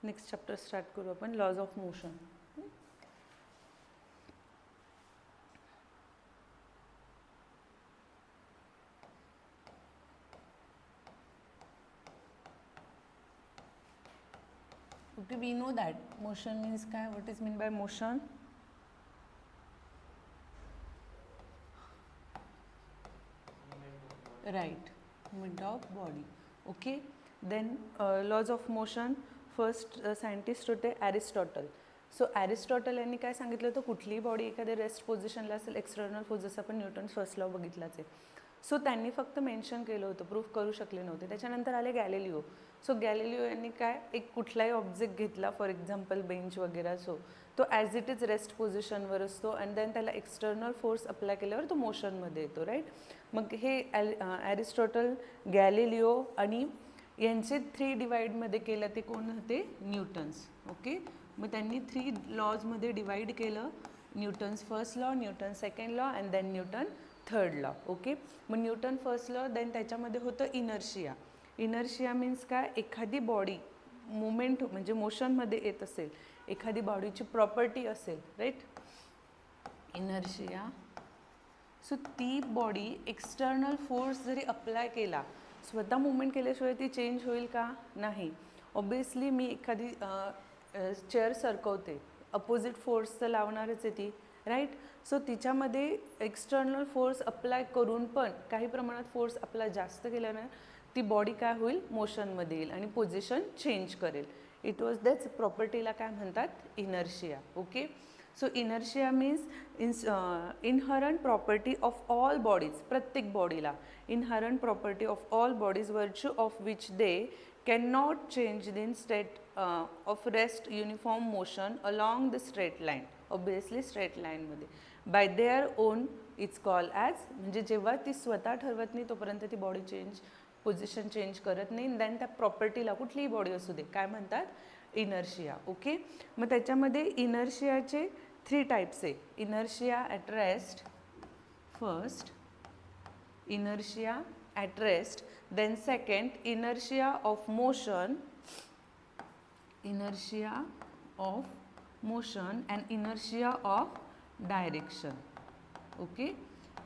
Next chapter start करू आपण, laws of motion. Okay, we know that motion means काय, what is mean by motion? Right, movement of body. Okay, then laws of motion. First scientist होते Aristotle. So Aristotle यांनी काय सांगितलं होतं, कुठलीही body एखाद्या रेस्ट पोझिशनला असेल, एक्सटर्नल फोर्स, जसं आपण न्यूटन फर्स्ट लॉ बघितलाच आहे. सो त्यांनी फक्त मेन्शन केलं होतं, प्रूफ करू शकले नव्हते. त्याच्यानंतर आले गॅलिलिओ. सो गॅलिलिओ यांनी काय, एक कुठलाही ऑब्जेक्ट घेतला, फॉर एक्झाम्पल बेंच वगैरे, सो तो ॲज इट इज रेस्ट पोझिशनवर असतो अँड देन त्याला एक्सटर्नल फोर्स अप्लाय केल्यावर तो मोशनमध्ये येतो. राईट. मग हे ॲरिस्टॉटल, गॅलिलिओ आणि यांचे 3 डिवाइडमध्ये केलं ते कोण होते, न्यूटन्स. ओके, मग त्यांनी 3 लॉजमध्ये डिवाइड केलं, Newton's first law, Newton second law and then Newton third law. Okay, मग न्यूटन फर्स्ट लॉ, देन त्याच्यामध्ये होतं इनर्शिया. इनर्शिया मीन्स काय, एखादी बॉडी मुवमेंट म्हणजे मोशनमध्ये येत असेल, एखादी बॉडीची प्रॉपर्टी असेल, राईट, इनर्शिया. सो ती बॉडी एक्सटर्नल फोर्स जरी अप्लाय केला, स्वतः मुवमेंट केल्याशिवाय ती चेंज होईल का, नाही. ऑब्वियसली मी एखादी चेअर सरकवते, अपोजिट फोर्स तर लावणारच आहे ती, राईट. सो तिच्यामध्ये एक्सटर्नल फोर्स अप्लाय करून पण काही प्रमाणात फोर्स अप्लाय जास्त केल्यानं ती बॉडी काय होईल, मोशनमध्ये येईल आणि पोझिशन चेंज करेल. इट वॉज दॅट्स प्रॉपर्टीला काय म्हणतात, inertia. Okay, so inertia means inherent property of all bodies, प्रत्येक बॉडीला inherent property of all bodies virtue of which they can not change in state of rest uniform motion along the straight line, obviously straight लाईनमध्ये, by their own it's call as, म्हणजे जेव्हा ती स्वतः ठरवत नाही तोपर्यंत ती बॉडी चेंज, पोझिशन चेंज करत नाही, देन त्या प्रॉपर्टीला, कुठलीही बॉडी असू दे, काय म्हणतात, इनर्शिया. ओके, मग त्याच्यामध्ये इनर्शियाचे 3 टाइप्स आहे. Inertia at rest first, inertia at rest, then second inertia of motion, inertia of motion and inertia of direction. Okay,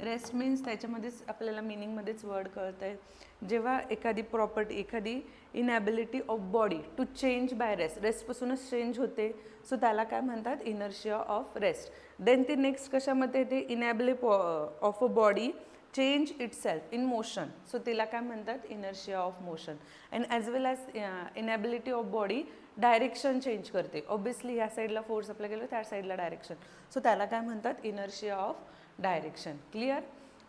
rest means त्याच्यामध्येच आपल्याला मिनिंगमध्येच वर्ड कळतं आहे, जेव्हा एखादी प्रॉपर्टी, एखादी inability of body to change by rest, रेस्टपासूनच change होते, so त्याला काय म्हणतात, इनर्शिया ऑफ रेस्ट. देन ते नेक्स्ट कशामध्ये येते, inability of a body change itself in motion, so तिला काय म्हणतात, inertia of motion. And as well as inability of body direction change करते, ऑब्वियसली ह्या साईडला फोर्स अप्लाय केलं त्या साईडला डायरेक्शन, सो त्याला काय म्हणतात, inertia of direction. Clear.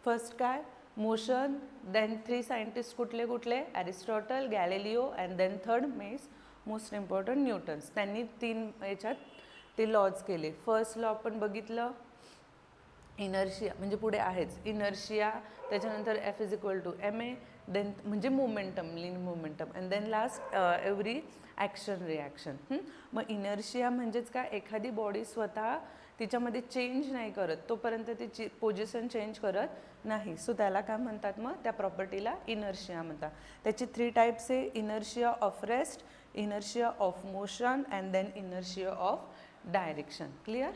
First काय, मोशन, देन 3 सायंटिस्ट कुठले कुठले, Aristotle, Galileo and then third means most important Newton's. त्यांनी 3 याच्यात ते लॉज केले. फर्स्ट लॉ आपण बघितलं, इनर्शिया म्हणजे पुढे आहेच इनर्शिया, त्याच्यानंतर F is equal to ma, then म्हणजे momentum, linear momentum, and then last every action reaction. मग इनर्शिया म्हणजेच काय, एखादी बॉडी स्वतः तिच्यामध्ये चेंज नाही करत तोपर्यंत तिची पोझिशन चेंज करत नाही, सो त्याला काय म्हणतात, मग त्या प्रॉपर्टीला इनर्शिया म्हणतात. त्याचे 3 टाइप्स आहे, inertia of rest, inertia of motion and then inertia of direction. Clear.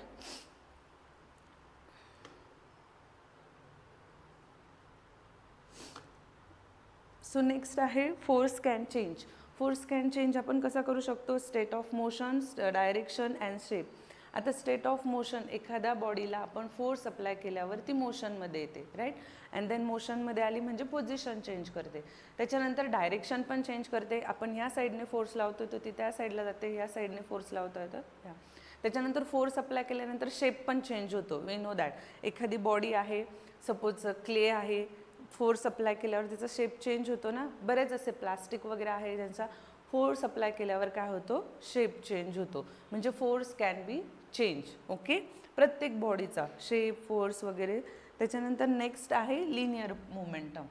So next आहे force can change. Force can change आपण कसा करू शकतो, state of motion, direction and shape. आता स्टेट ऑफ मोशन, एखाद्या बॉडीला आपण फोर्स अप्लाय केल्यावर ती मोशनमध्ये येते, राईट, अँड देन मोशनमध्ये आली म्हणजे पोझिशन चेंज करते. त्याच्यानंतर डायरेक्शन पण चेंज करते, आपण ह्या साईडने फोर्स लावतो तर ती त्या साईडला जाते, ह्या साईडने फोर्स लावता येतं ह्या. त्याच्यानंतर फोर्स अप्लाय केल्यानंतर शेप पण चेंज होतो. We know that. एखादी बॉडी आहे, सपोज क्ले आहे, फोर्स अप्लाय केल्यावर त्याचा शेप चेंज होतो ना. बरेच असे प्लास्टिक वगैरे आहे ज्यांचा फोर्स अप्लाय केल्यावर काय होतो, शेप चेंज होतो. म्हणजे force can be change. Okay, प्रत्येक बॉडीचा शेप, फोर्स वगैरे. त्याच्यानंतर नेक्स्ट आहे लिनियर मोमेंटम.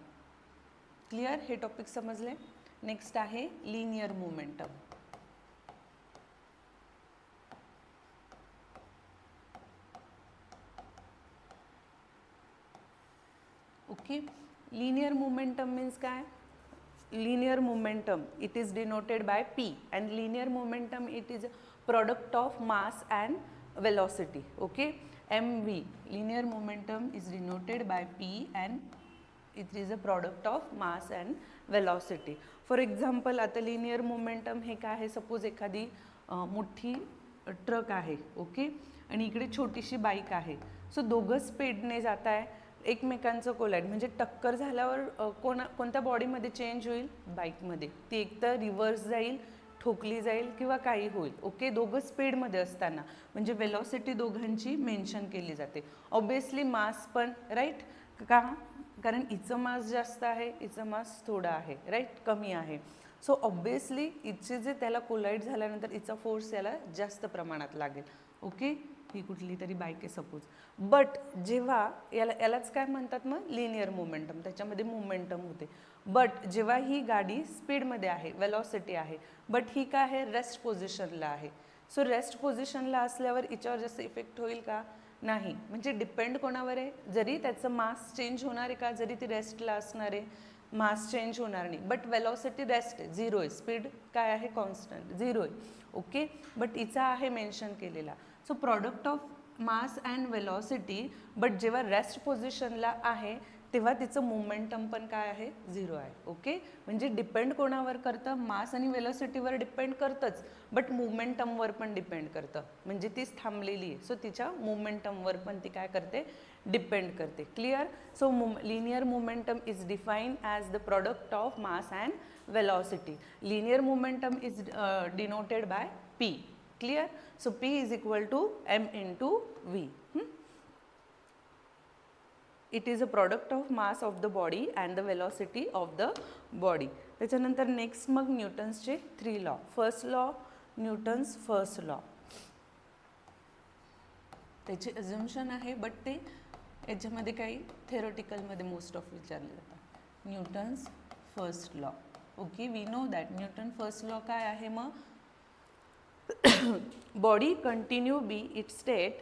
क्लिअर, हे टॉपिक समजले. नेक्स्ट आहे linear momentum. Okay, linear momentum means काय, linear momentum, it is denoted by P, and linear momentum, it is a product of mass and velocity. Okay, mv, linear momentum is denoted by P and it is a product of mass and velocity. For example, आता linear momentum हे काय आहे, suppose एखादी मोठी truck आहे, okay, आणि इकडे छोटीशी बाईक आहे. सो दोघं स्पीडने जात आहे, एकमेकांचं कोलाइड म्हणजे टक्कर झाल्यावर कोणत्या बॉडीमध्ये चेंज होईल, बाईकमध्ये. ती एकतर रिव्हर्स जाईल, ठोकली जाईल किंवा काही होईल. ओके, दोघं स्पीडमध्ये असताना म्हणजे वेलॉसिटी दोघांची मेन्शन केली जाते. ऑब्वियसली मास पण, राईट, का, कारण हिचं मास जास्त आहे, हिचं मास थोडं आहे, राईट, कमी आहे. सो ऑब्वियसली हिचे जे त्याला कोलाइड झाल्यानंतर हिचा फोर्स याला जास्त प्रमाणात लागेल. ओके, ही कुठली तरी बाईक आहे सपोज. बट जेव्हा यालाच काय म्हणतात मग, लिनियर मोमेंटम, त्याच्यामध्ये मोमेंटम होते. बट जेव्हा ही गाडी स्पीडमध्ये आहे, वेलॉसिटी आहे, बट ही काय आहे, रेस्ट पोझिशनला आहे. सो रेस्ट पोझिशनला असल्यावर हिच्यावर जास्त इफेक्ट होईल का, नाही. म्हणजे डिपेंड कोणावर आहे, जरी त्याचं मास चेंज होणार आहे का, जरी ती रेस्टला असणार आहे, मास चेंज होणार नाही. बट वेलॉसिटी रेस्ट आहे, 0 आहे, स्पीड काय आहे, कॉन्स्टंट 0 आहे. ओके, बट हिचा आहे मेन्शन केलेला. So product of mass and velocity, but जेव्हा रेस्ट पोझिशनला आहे तेव्हा तिचं मोमेंटम पण काय आहे, 0 आहे. ओके, म्हणजे डिपेंड कोणावर करतं, मास आणि वेलॉसिटीवर डिपेंड करतंच, बट मोमेंटमवर पण डिपेंड करतं. म्हणजे तीच थांबलेली आहे, सो तिच्या मोमेंटमवर पण ती काय करते, डिपेंड करते. Clear. So linear momentum is defined as the product of mass and velocity. Linear momentum is denoted by P. Clear? So P is equal to m into v. It is a product of mass of the body and the velocity of the body. त्याच्यानंतर next मग न्यूटन्सचे 3 law. First law, Newton's first law. त्याचे assumption आहे, but ते याच्यामध्ये काही थेरोटिकलमध्ये most of विचारले जातात. Newton's first law. Okay, we know that Newton first law काय आहे मग, body continue be its state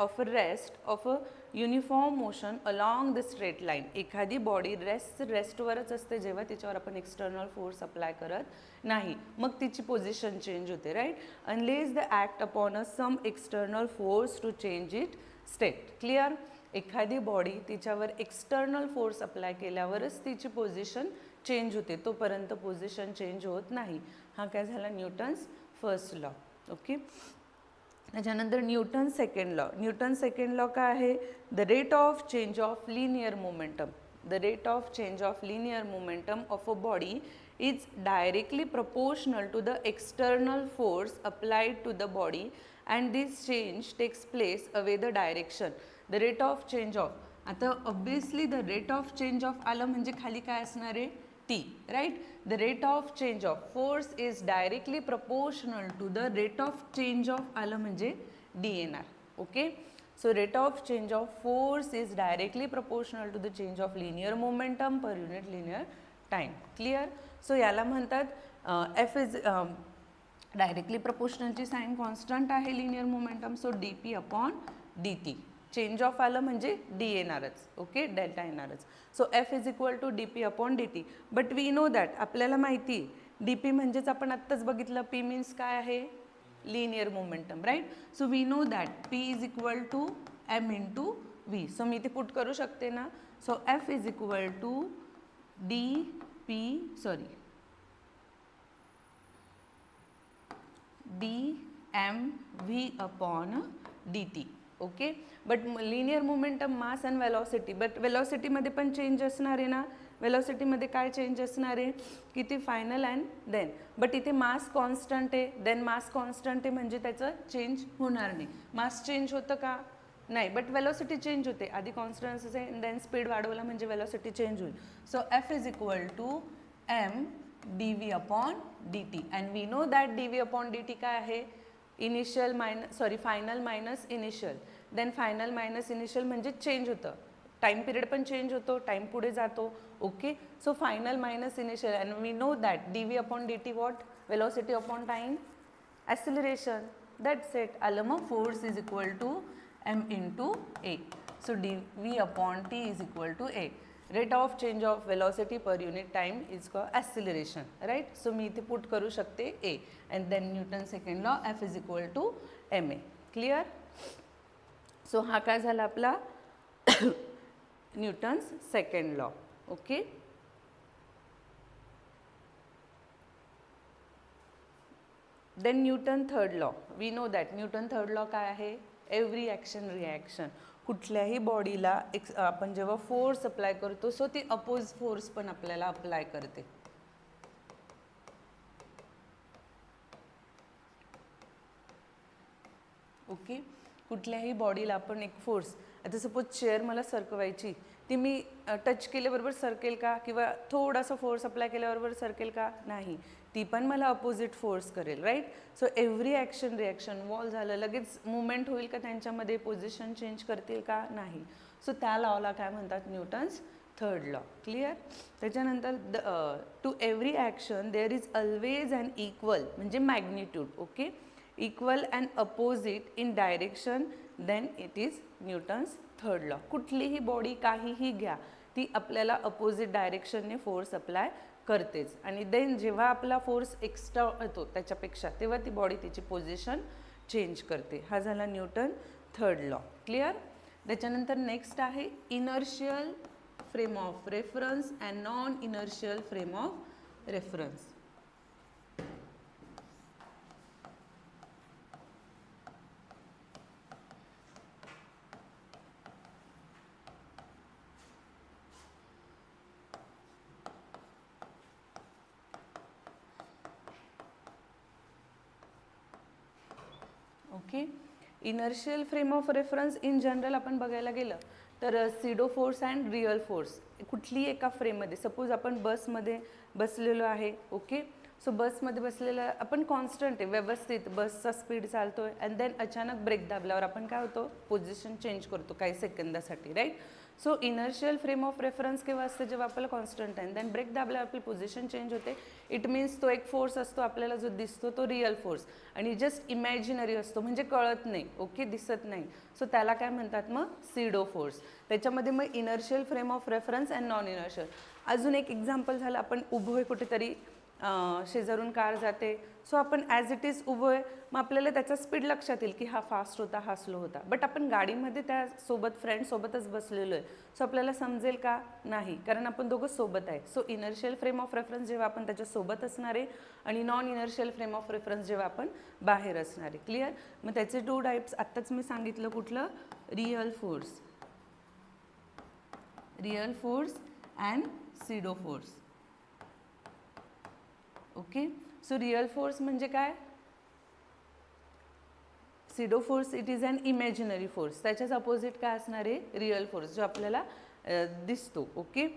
of a rest of a uniform motion along the straight line. एखादी बॉडी रेस्टवरच असते जेव्हा तिच्यावर आपण एक्सटर्नल फोर्स अप्लाय करत नाही, मग तिची पोझिशन चेंज होते, right, unless the act upon a some external force to change it state. Clear. एखादी बॉडी तिच्यावर एक्सटर्नल फोर्स अप्लाय केल्यावरच तिची पोझिशन चेंज होते, तोपर्यंत पोझिशन चेंज होत नाही. हा काय झाला न्यूटन्स फर्स्ट लॉ. ओके, त्याच्यानंतर Newton second law. Newton second law काय आहे, the rate of change of linear momentum. The rate of change of linear momentum of a body is directly proportional to the external force applied to the body, and this change takes place away the direction. The rate of change of, आता obviously the rate of change of आलं म्हणजे खाली काय असणार आहे, T, right? The rate of change of force is directly proportional to the rate of change of आलं म्हणजे D येणार. Okay? So rate of change of force is directly proportional to the change of linear momentum per unit linear time. Clear? So याला म्हणतात F is directly proportional ची sign constant आहे linear momentum, so dp upon dt. Change of आलं म्हणजे d येणारच. Okay, delta येणारच. So F is equal to dp upon dt. But we know that, आपल्याला माहिती dp म्हणजेच आपण आत्ताच बघितलं, p मीन्स काय आहे, linear momentum, right. So we know that p is equal to m into v. So मी ते पुट करू शकते ना. So F is equal to dmv upon dt. Okay, but linear momentum mass and velocity, but वेलॉसिटीमध्ये पण change असणार आहे ना. वेलॉसिटीमध्ये काय चेंज असणार आहे, किती फायनल अँड देन, बट इथे मास कॉन्स्टंट आहे, देन मास कॉन्स्टंट आहे म्हणजे त्याचं चेंज होणार नाही. मास चेंज होतं का, नाही, बट वेलॉसिटी चेंज होते. आधी कॉन्स्टन्स आहे, देन स्पीड वाढवला म्हणजे वेलॉसिटी चेंज होईल. So F is equal to m dv upon dt, and we know that dv upon dt काय आहे, initial final minus initial. Then final minus initial म्हणजे change होतं, टाइम पिरियड पण change होतो, time पुढे जातो. Okay, so final minus initial, and we know that dv upon dt what, velocity upon time, acceleration. That's it. आलं मग force is equal to m into a. So dv upon t is equal to a. Rate of change of velocity per unit time is called acceleration, right. So मी इथे put करू शकते a and then Newton second law F is equal to m a. Clear. So हा काय झाला आपला Newton's second law. Okay. Then Newton third law. We know that Newton third law काय आहे? Every action reaction. कुठल्याही बॉडीला आपण जेव्हा फोर्स अप्लाय करतो सो ती अपोज फोर्स पण आपल्याला अप्लाय करते. ओके. कुठल्याही बॉडीला आपण एक फोर्स, आता सपोज चेअर मला सरकवायची, ती मी टच केल्याबरोबर सरकेल का? किंवा थोडासा फोर्स अप्लाय केल्याबरोबर सरकेल का? नाही. ती पण मला अपोजिट फोर्स करेल, right. So every action reaction, wall झालं लगेच मुवमेंट होईल का त्यांच्यामध्ये? पोझिशन चेंज करतील का? नाही. सो त्या लॉला काय म्हणतात? Newton's third law. क्लिअर. त्याच्यानंतर to every action there is always an equal, म्हणजे magnitude. Okay. Equal and opposite in direction, then it is Newton's third law. कुठलीही बॉडी काहीही घ्या, ती आपल्याला अपोजिट डायरेक्शनने फोर्स अप्लाय करतेच. आणि देन जेव्हा आपला फोर्स एक्स्ट्रा येतो त्याच्यापेक्षा, तेव्हा ती बॉडी तिची पोझिशन चेंज करते. हा झाला न्यूटन थर्ड लॉ. क्लिअर. त्याच्यानंतर नेक्स्ट आहे inertial frame of reference and non inertial frame of reference. Okay. Inertial frame of reference in general आपण बघायला गेलं तर सिडो फोर्स अँड रिअल फोर्स. कुठलीही एका फ्रेममध्ये, सपोज आपण बसमध्ये बसलेलो आहे. ओके. सो बसमध्ये बसलेलं आपण कॉन्स्टंट आहे, व्यवस्थित बसचा स्पीड चालतो आहे, अँड देन अचानक ब्रेक दाबल्यावर आपण काय होतो? पोझिशन चेंज करतो काही सेकंदासाठी, right. So inertial frame of reference केव्हा असते? जेव्हा आपल्याला कॉन्स्टंट आहे, देन ब्रेक दाबल्यावर आपली पोझिशन चेंज होते. इट मीन्स तो एक फोर्स असतो आपल्याला जो दिसतो तो रिअल फोर्स, आणि जस्ट इमॅजिनरी असतो, म्हणजे कळत नाही. ओके. दिसत नाही. सो त्याला काय म्हणतात मग? सिडो फोर्स. त्याच्यामध्ये मग inertial frame of reference and non inertial. अजून एक एक्झाम्पल झालं, आपण उभं आहे कुठेतरी, शेजारून कार जाते, सो आपण ॲज इट इज उभं आहे, मग आपल्याला त्याचा स्पीड लक्षात येईल की हा फास्ट होता, हा स्लो होता. बट आपण गाडीमध्ये त्यासोबत फ्रेंडसोबतच बसलेलो आहे, सो आपल्याला समजेल का? नाही, कारण आपण दोघं सोबत आहे. So inertial frame of reference जेव्हा आपण त्याच्यासोबत असणार आहे, आणि non inertial frame of reference जेव्हा आपण बाहेर असणार आहे. क्लिअर. मग त्याचे टू टाईप्स आत्ताच मी सांगितलं. कुठलं? Real force, real force and pseudo force. Okay. So real force म्हणजे काय? Pseudo force it is an imaginary force. त्याच्याच अपोजिट काय असणार आहे? रिअल फोर्स, जो आपल्याला दिसतो. ओके.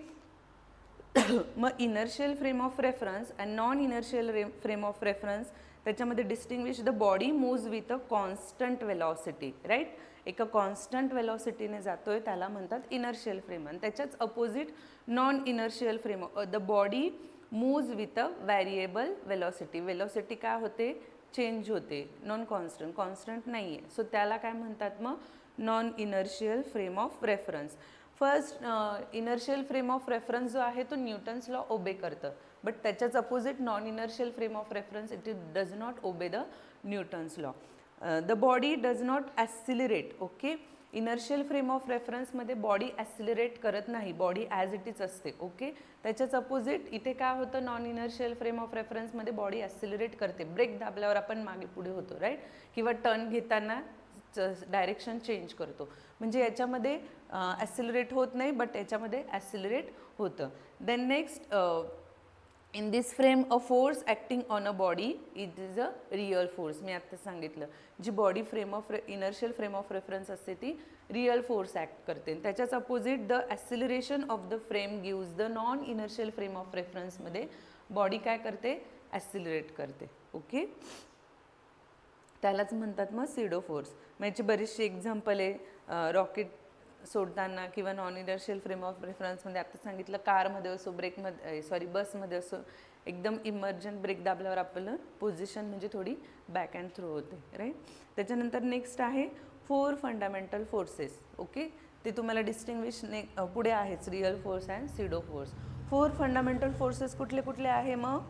मग inertial frame of reference and non inertial frame of reference, त्याच्यामध्ये distinguish the body moves with a constant velocity, right. एका कॉन्स्टंट वेलॉसिटीने जातोय त्याला म्हणतात इनर्शियल फ्रेम. आणि त्याच्याच opposite non inertial frame, the body moves with a variable velocity. Velocity काय होते? चेंज होते. नॉन कॉन्स्टंट, कॉन्स्टंट नाही आहे. सो त्याला काय म्हणतात मग? Non inertial frame of reference. First inertial frame of reference जो आहे तो न्यूटन्स लॉ ओबे करतं, बट त्याच्याच opposite non inertial frame of reference it does not obey the Newton's law. The body does not accelerate. Okay. Inertial frame of रेफरन्समध्ये body accelerate करत नाही, body as it is असते. Okay. त्याच्याच opposite इथे काय होतं? Non inertial frame of रेफरन्समध्ये body accelerate करते. ब्रेक दाबल्यावर आपण मागे पुढे होतो, राईट. किंवा टर्न घेताना डायरेक्शन चेंज करतो. म्हणजे याच्यामध्ये ॲक्सिलरेट होत नाही, बट याच्यामध्ये ॲक्सिलरेट होतं. Then next, in this frame a force acting on a body it is a real force. मी आत्ता सांगितलं, जी body frame of inertial frame of reference असते ती रिअल फोर्स ॲक्ट करते. त्याच्याच opposite the acceleration of the frame gives the non inertial frame of रेफरन्समध्ये body काय करते? ॲक्सिलरेट करते. ओके. त्यालाच म्हणतात मग सिडो फोर्स. मग याची बरीचशी एक्झाम्पल आहे. रॉकेट सोडताना किंवा नॉन इनर्शियल फ्रेम ऑफ रेफरन्समध्ये आता सांगितलं, कारमध्ये असो, बसमध्ये असो, एकदम इमर्जंट ब्रेक दाबल्यावर आपलं पोझिशन म्हणजे थोडी बॅक अँड थ्रो होते, राईट. त्याच्यानंतर नेक्स्ट आहे 4 फंडामेंटल फोर्सेस. ओके. ते तुम्हाला डिस्टिंग्विश पुढे आहेच, real force and pseudo force. 4 fundamental forces कुठले कुठले आहे मग?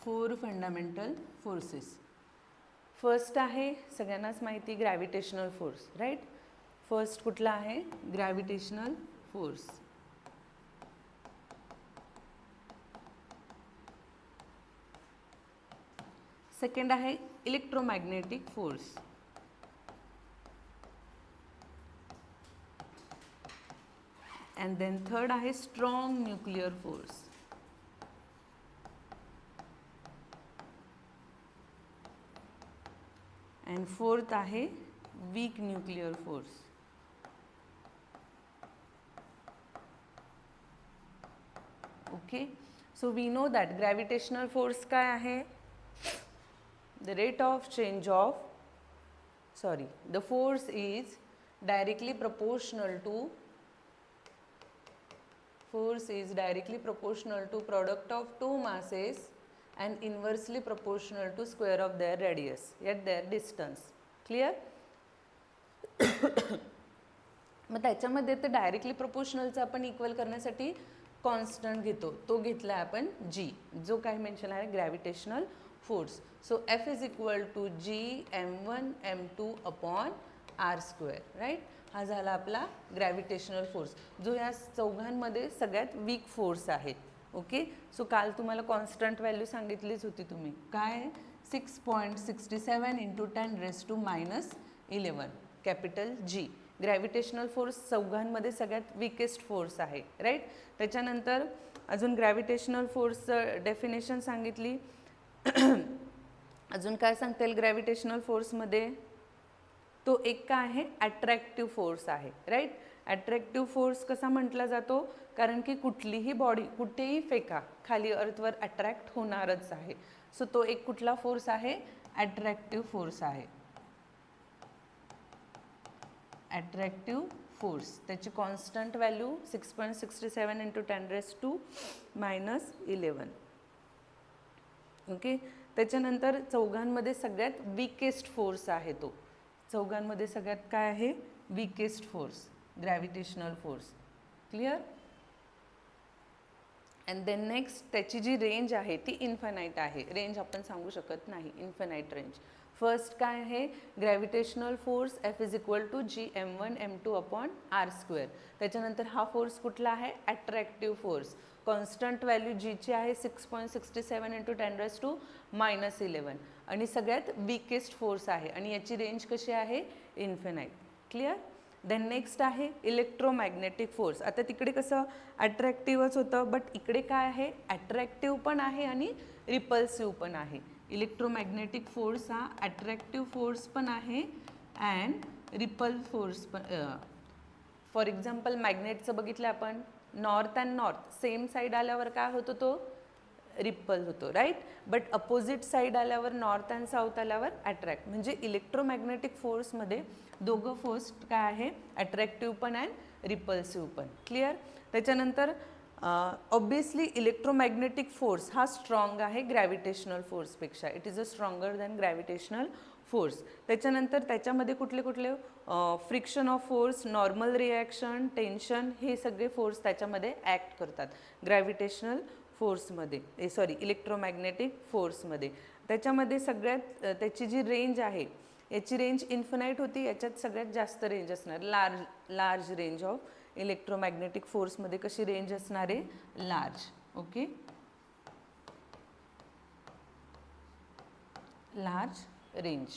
Four fundamental forces. फर्स्ट आहे सगळ्यांनाच माहिती ग्रॅव्हिटेशनल फोर्स, राईट. फर्स्ट कुठला आहे? Gravitational force. सेकंड आहे electromagnetic force. And then third आहे strong nuclear force. And fourth आहे weak nuclear force. Okay, so we know that gravitational force काय आहे? The rate of change of the force is directly proportional to product of two masses and inversely proportional to square of their radius at their distance. Clear? मग त्याच्यामध्ये ते directly प्रोपोर्शनलचं आपण equal करण्यासाठी constant घेतो, तो घेतला आपण जी, जो काय मेन्शन आहे gravitational force. So F is equal to G m1 m2 upon r square, right. हा झाला आपला ग्रॅव्हिटेशनल फोर्स, जो या चौघांमध्ये सगळ्यात वीक फोर्स आहे. ओके, सो काल तुम्हाला कॉन्स्टंट व्हॅल्यू सांगितलीच होती तुम्ही, काय 6.67 into 10⁻⁻11 capital G. Gravitational force चौघांमध्ये सगळ्यात वीकेस्ट फोर्स आहे, राईट. त्याच्यानंतर अजून ग्रॅव्हिटेशनल फोर्सचं डेफिनेशन सांगितली. अजून काय सांगता येईल ग्रॅव्हिटेशनल फोर्समध्ये? तो एक काय आहे? अट्रॅक्टिव्ह फोर्स आहे, राईट. अट्रॅक्टिव्ह फोर्स कसा म्हटला जातो? कारण की कुठलीही बॉडी कुठेही फेका खाली अर्थवर अट्रॅक्ट होणारच आहे. सो तो एक कुठला फोर्स आहे? अट्रॅक्टिव्ह फोर्स आहे. अट्रॅक्टिव्ह फोर्स, त्याची कॉन्स्टंट व्हॅल्यू 6.67 इंटू 10⁻⁻11. ओके, त्याच्यानंतर चौघांमध्ये सगळ्यात वीकेस्ट फोर्स आहे तो. चौघांमध्ये सगळ्यात काय आहे? Weakest force, gravitational force. Clear? And then next, त्याची जी रेंज आहे ती इन्फानाईट आहे. रेंज आपण सांगू शकत नाही, इन्फानाईट रेंज. फर्स्ट काय आहे? Gravitational force F is equal to G m1 m2 upon r square. त्याच्यानंतर हा फोर्स कुठला आहे? Attractive force. कॉन्स्टंट व्हॅल्यू जीची आहे 6.67 इंटू 10⁻⁻11 आणि सगळ्यात वीकेस्ट फोर्स आहे आणि याची रेंज कशी आहे? इन्फिनाईट. क्लिअर? देन नेक्स्ट आहे इलेक्ट्रोमॅग्नेटिक फोर्स. आता तिकडे कसं अट्रॅक्टिव्हच होतं, बट इकडे काय आहे? अट्रॅक्टिव्ह पण आहे आणि रिपल्सिव्ह पण आहे. इलेक्ट्रोमॅग्नेटिक फोर्स हा अट्रॅक्टिव्ह फोर्स पण आहे अँड रिपल फोर्स पण. फॉर एक्झाम्पल मॅग्नेटचं बघितलं आपण, north and north same side आल्यावर काय होतो? तो रिपल होतो, राईट. बट अपोजिट साईड आल्यावर, नॉर्थ अँड साऊथ आल्यावर अट्रॅक्ट. म्हणजे इलेक्ट्रोमॅग्नेटिक फोर्समध्ये दोघं फोर्स काय आहे? अट्रॅक्टिव्ह पण अँड रिपल्सिव्ह पण. क्लिअर? त्याच्यानंतर ऑब्वियसली इलेक्ट्रोमॅग्नेटिक फोर्स हा स्ट्रॉंग आहे ग्रॅव्हिटेशनल फोर्सपेक्षा. It is a stronger than gravitational force. त्याच्यानंतर त्याच्यामध्ये कुठले कुठले friction of force, normal reaction, tension, हे सगळे फोर्स त्याच्यामध्ये ॲक्ट करतात ग्रॅव्हिटेशनल फोर्समध्ये, इलेक्ट्रोमॅग्नेटिक फोर्समध्ये. त्याच्यामध्ये सगळ्यात त्याची जी रेंज आहे, याची रेंज इन्फिनाईट होती, याच्यात सगळ्यात जास्त रेंज असणार लार्ज रेंज ऑफ इलेक्ट्रोमॅग्नेटिक फोर्समध्ये. कशी रेंज असणार आहे? Large. Okay, large range.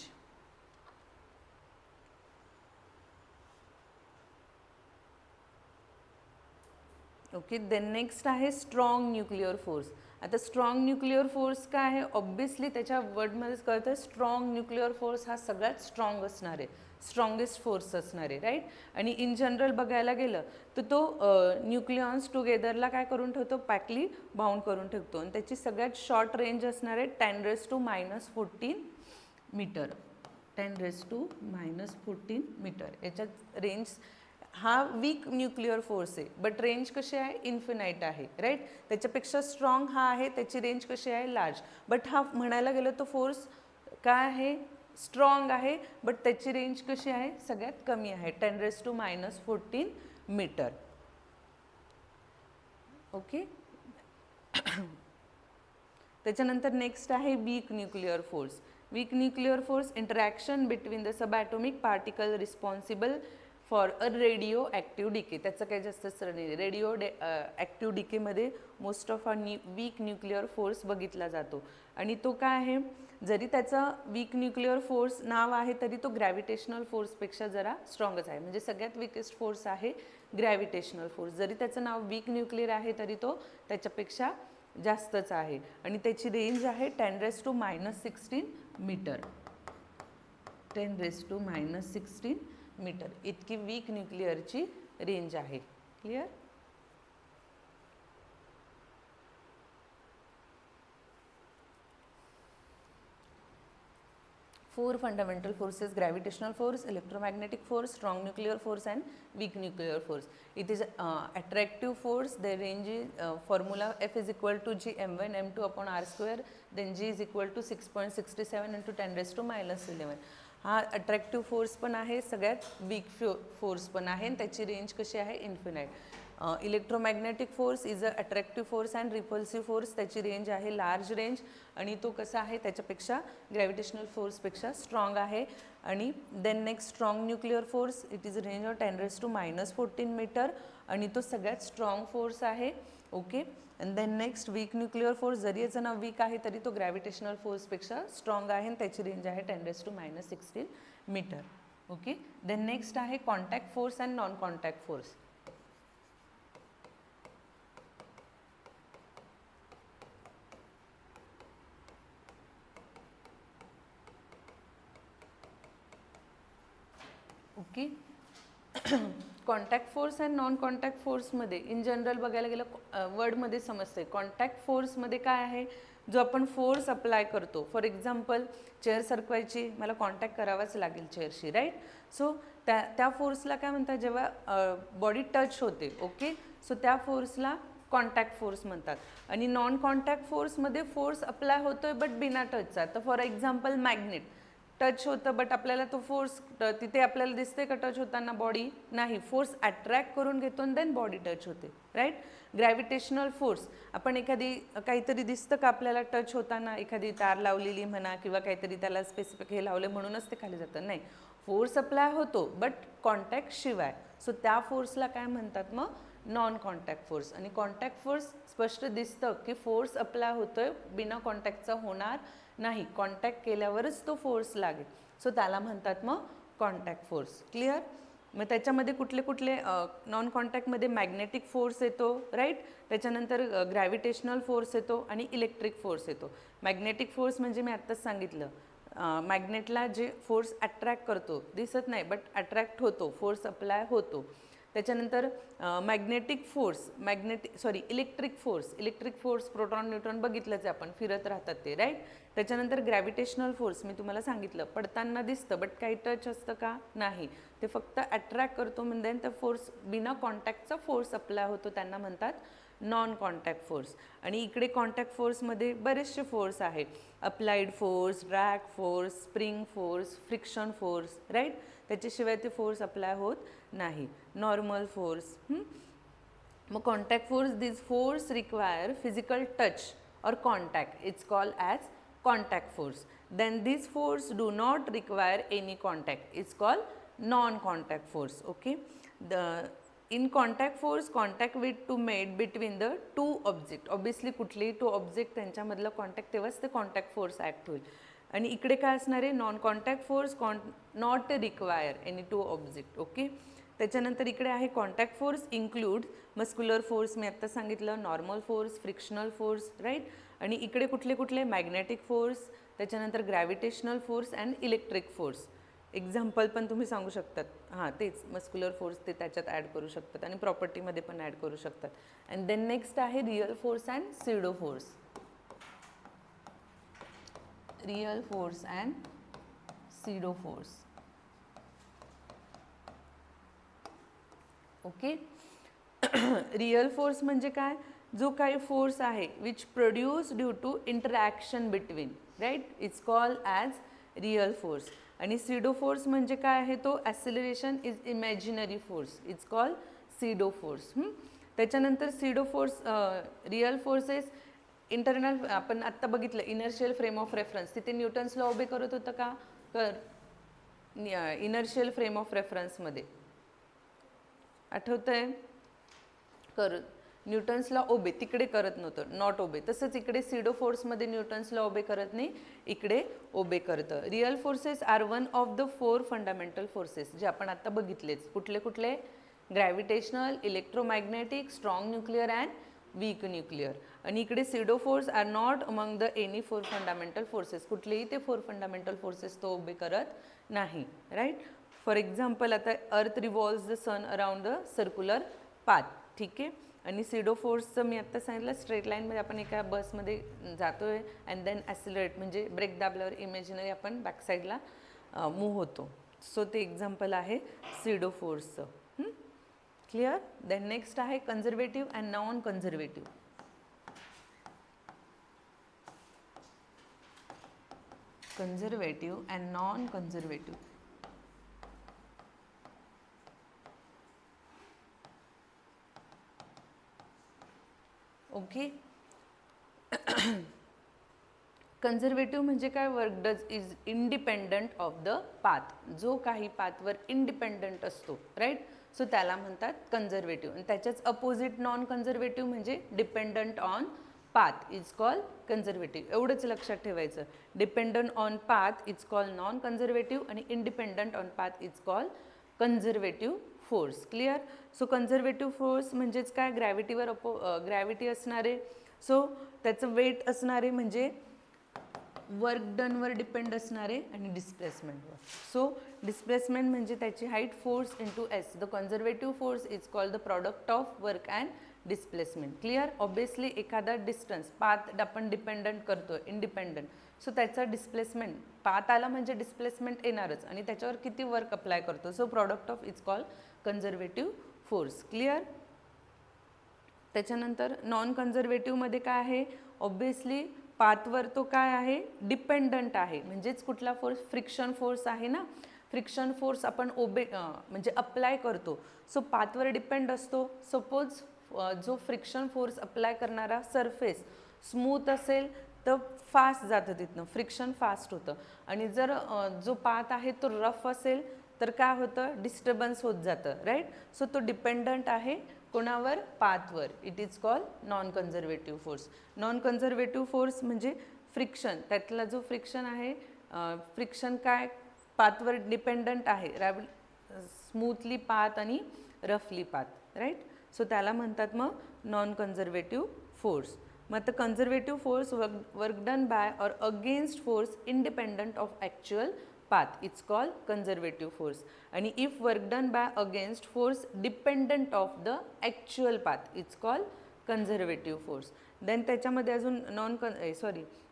Okay, then next आहे स्ट्रॉंग न्यूक्लिअर फोर्स. आता स्ट्रॉंग न्यूक्लिअर फोर्स काय आहे? ऑब्वियसली त्याच्या वर्डमध्येच कळतं, स्ट्रॉंग न्यूक्लिअर फोर्स हा सगळ्यात स्ट्रॉंग असणार आहे, स्ट्रॉंगेस्ट फोर्स असणार आहे, राईट. आणि इन जनरल बघायला गेलं तर तो न्यूक्लियॉन्स टुगेदरला काय करून ठेवतो? पॅकली बाउंड करून ठेवतो. आणि त्याची सगळ्यात शॉर्ट रेंज असणार आहे 10⁻⁻14 मीटर. 10⁻⁻14 मीटर याच्यात रेंज हा वीक न्यूक्लिअर फोर्स आहे, बट रेंज कशी आहे, इन्फिनाईट आहे, राईट. त्याच्यापेक्षा स्ट्रॉंग हा आहे, त्याची रेंज कशी आहे, लार्ज. बट हा म्हणायला गेलं तो फोर्स काय आहे, स्ट्रॉंग आहे, बट त्याची रेंज कशी आहे, सगळ्यात कमी आहे, 10⁻⁻14 मीटर. ओके. त्याच्यानंतर नेक्स्ट आहे weak nuclear force. Weak nuclear force, interaction between the subatomic particle responsible for a radioactive decay. त्याचं काही जास्त सरणी रेडिओ ॲक्टिव्ह डिकेमध्ये most of weak nuclear force बघितला जातो. आणि तो काय आहे, जरी त्याचा वीक न्यूक्लिअर फोर्स नाव आहे तरी तो ग्रॅव्हिटेशनल फोर्सपेक्षा जरा स्ट्रॉंगच आहे. म्हणजे सगळ्यात वीकेस्ट फोर्स आहे ग्रॅव्हिटेशनल फोर्स. जरी त्याचं नाव वीक न्यूक्लिअर आहे तरी तो त्याच्यापेक्षा जास्तच आहे. आणि त्याची रेंज आहे 10⁻⁻16 मीटर. 10⁻⁻16 मीटर इतकी वीक न्यूक्लिअरची रेंज आहे. Clear. Four fundamental forces: gravitational force, electromagnetic force, strong nuclear force and weak nuclear force. It is attractive force. The range is formula F is equal to G m1 m2 upon r square, then G is equal to 6.67 into 10⁻⁻11. हा attractive force पण आहे, सगळ्यात weak force पण आहे, आणि त्याची range कशी आहे, infinite. Electromagnetic force is a attractive force and repulsive force. त्याची रेंज आहे लार्ज रेंज, आणि तो कसा आहे, त्याच्यापेक्षा ग्रॅव्हिटेशनल फोर्सपेक्षा स्ट्रॉंग आहे. आणि then next strong nuclear force, it is range of 10⁻⁻14 metre, आणि तो सगळ्यात स्ट्रॉंग फोर्स आहे. Okay. And then next weak nuclear force, जरी याचं नाव वीक आहे तरी तो ग्रॅव्हिटेशनल फोर्सपेक्षा स्ट्रॉंग आहे, आणि त्याची रेंज आहे 10⁻⁻16 मीटर. ओके. देन नेक्स्ट आहे contact force and non contact force. Okay. Contact force and non contact फोर्समध्ये इन जनरल बघायला गेलं वर्डमध्ये समजते. कॉन्टॅक्ट फोर्समध्ये काय आहे, जो आपण फोर्स अप्लाय करतो. फॉर एक्झाम्पल चेअर सरकवायची, मला कॉन्टॅक्ट करावाच लागेल चेअरशी, राईट. सो त्या फोर्सला काय म्हणतात, जेव्हा बॉडी टच होते. ओके. सो त्या फोर्सला कॉन्टॅक्ट फोर्स म्हणतात. आणि नॉन कॉन्टॅक्ट फोर्समध्ये फोर्स अप्लाय होतोय बट बिना टचचा. तर फॉर एक्झाम्पल मॅग्नेट टच होतं, बट आपल्याला तो फोर्स तिथे आपल्याला दिसते का टच होताना बॉडी, नाही. फोर्स अट्रॅक्ट करून घेतो आणि देन बॉडी टच होते, राईट. ग्रॅव्हिटेशनल फोर्स, आपण एखादी काहीतरी दिसतं का आपल्याला टच होताना, एखादी तार लावलेली म्हणा किंवा काहीतरी त्याला स्पेसिफिक हे लावले म्हणूनच ते खाली जातं, नाही. फोर्स अप्लाय होतो बट कॉन्टॅक्ट शिवाय. सो त्या फोर्सला काय म्हणतात मग, नॉन कॉन्टॅक्ट फोर्स. आणि कॉन्टॅक्ट फोर्स स्पष्ट दिसतं की फोर्स अप्लाय होतोय, बिना कॉन्टॅक्टचा होणार नाही, कॉन्टॅक्ट केल्यावरच तो फोर्स लागेल. सो त्याला म्हणतात मग कॉन्टॅक्ट फोर्स. क्लिअर. मग त्याच्यामध्ये कुठले कुठले, नॉन कॉन्टॅक्टमध्ये मॅग्नेटिक फोर्स येतो, राईट. त्याच्यानंतर ग्रॅव्हिटेशनल फोर्स येतो आणि इलेक्ट्रिक फोर्स येतो. मॅग्नेटिक फोर्स म्हणजे मी आत्ताच सांगितलं, मॅग्नेटला जे फोर्स अट्रॅक्ट करतो, दिसत नाही बट अट्रॅक्ट होतो, फोर्स अप्लाय होतो. त्याच्यानंतर magnetic force, electric force proton neutron बघितलंच आहे आपण, फिरत राहतात ते, राईट. त्याच्यानंतर ग्रॅव्हिटेशनल फोर्स मी तुम्हाला सांगितलं, पडताना दिसतं बट काही टच असतं का, नाही. ते फक्त अट्रॅक्ट करतो, म्हणजे त्या फोर्स बिना कॉन्टॅक्टचा फोर्स अप्लाय होतो, त्यांना म्हणतात नॉन कॉन्टॅक्ट फोर्स. आणि इकडे कॉन्टॅक्ट फोर्समध्ये बरेचसे फोर्स आहेत. Applied force, drag force, spring force, friction force, right. त्याच्याशिवाय ते फोर्स अप्लाय होत नाही. Normal force. मग contact force, this force require physical touch or contact, it's called as contact force. Then this force do not require any contact, it's called non contact force. Okay. In contact force, contact with to made between the two object, obviously कुठलेही two object त्यांच्यामधलं contact तेव्हाच ते contact force act होईल. आणि इकडे काय असणार आहे, non contact force not require any two object. Okay. त्याच्यानंतर इकडे आहे contact force include muscular force, मी आत्ता सांगितलं, normal force, frictional force, right. आणि इकडे कुठले कुठले, मॅग्नेटिक फोर्स, त्याच्यानंतर gravitational force and electric force. Example पण तुम्ही सांगू शकतात, हां तेच मस्क्युलर फोर्स ते त्याच्यात ॲड करू शकतात आणि प्रॉपर्टीमध्ये पण ॲड करू शकतात. अँड देन नेक्स्ट आहे real force and pseudo force. Real force and pseudo force. Okay. Real force म्हणजे काय, जो काही फोर्स आहे which produce due to interaction between, right, it's called as real force. आणि सिडो फोर्स म्हणजे काय आहे, तो acceleration is imaginary force, it's called pseudo force. त्याच्यानंतर pseudo force, real forces internal, आपण आत्ता बघितलं इनर्शियल फ्रेम ऑफ रेफरन्स, तिथे न्यूटन्स लॉ उभे करत होतं का, इनर्शियल फ्रेम ऑफ रेफरन्समध्ये आठवतंय, कर न्यूटन्स लॉ ओबे तिकडे करत नव्हतं, नॉट ओबे. तसंच इकडे सिडो फोर्समध्ये न्यूटन्स लॉ ओबे करत नाही, इकडे ओबे करतं. Real forces are one of the 4 fundamental forces, जे आपण आता बघितलेच. कुठले कुठले, gravitational, electromagnetic, strong nuclear and weak nuclear. आणि इकडे pseudo force are not among the any 4 fundamental forces, कुठलेही ते 4 फंडामेंटल फोर्सेस तो ओबे करत नाही, राईट. फॉर एक्झाम्पल, आता earth revolves the sun around the circular path, ठीक आहे. आणि सिडो फोर्सचं मी आत्ता सांगितलं, स्ट्रेट लाईनमध्ये आपण एका बसमध्ये जातोय अँड देन ॲसिलरेट म्हणजे ब्रेक दाबल्यावर इमॅजिनरी आपण बॅकसाईडला मूव्ह होतो. सो ते एक्झाम्पल आहे सिडो फोर्सचं. क्लिअर. देन नेक्स्ट आहे conservative and non conservative. Conservative and non conservative. Okay. Conservative म्हणजे काय, work does is independent of the path, जो काही पाथवर इंडिपेंडंट असतो, राईट. सो त्याला म्हणतात कन्झर्वेटिव्ह. आणि त्याच्याच अपोजिट नॉन कन्झर्वेटिव्ह म्हणजे dependent on path, is called conservative. एवढंच लक्षात ठेवायचं, dependent on path is called non conservative आणि independent on path is called conservative force. Clear. So conservative force म्हणजेच काय, ग्रॅव्हिटीवर ग्रॅव्हिटी असणारे, सो त्याचं वेट असणारे म्हणजे वर्क डनवर डिपेंड असणारे, आणि डिस्प्लेसमेंटवर. सो डिस्प्लेसमेंट म्हणजे त्याची height, force into S. The conservative force is called the product of work and displacement. Clear. Obviously एखादा डिस्टन्स, पाथ आपण डिपेंडंट करतो, इंडिपेंडंट, सो त्याचं डिस्प्लेसमेंट, पाथ आला म्हणजे डिस्प्लेसमेंट येणारच, आणि त्याच्यावर किती वर्क अप्लाय करतो, so product of is called conservative force. Clear. त्याच्यानंतर नॉन कन्झर्वेटिव्हमध्ये काय आहे, ऑब्वियसली पाथवर तो काय आहे, डिपेंडंट आहे. म्हणजेच कुठला फोर्स, फ्रिक्शन फोर्स आहे ना, फ्रिक्शन फोर्स आपण म्हणजे अप्लाय करतो, सो पाथवर डिपेंड असतो. सपोज जो फ्रिक्शन फोर्स अप्लाय करणारा सरफेस स्मूथ असेल तर फास्ट जातं तिथनं, फ्रिक्शन फास्ट होतं. आणि जर जो पाथ आहे तो रफ असेल तर काय होतं, डिस्टर्बन्स होत जातं, राईट. सो तो डिपेंडंट आहे कोणावर, पाथवर. It is called non conservative force. Non conservative force म्हणजे फ्रिक्शन, त्यातला जो फ्रिक्शन आहे, फ्रिक्शन काय, पाथवर डिपेंडंट आहे, स्मूथली पाथ आणि रफली पाथ, राईट. सो त्याला म्हणतात मग नॉन कन्झर्वेटिव्ह फोर्स. मग आता conservative force work done by or against force independent of actual path, it's called conservative force. आणि if work done by against force dependent of the actual path, it's called conservative force. Then त्याच्यामध्ये अजून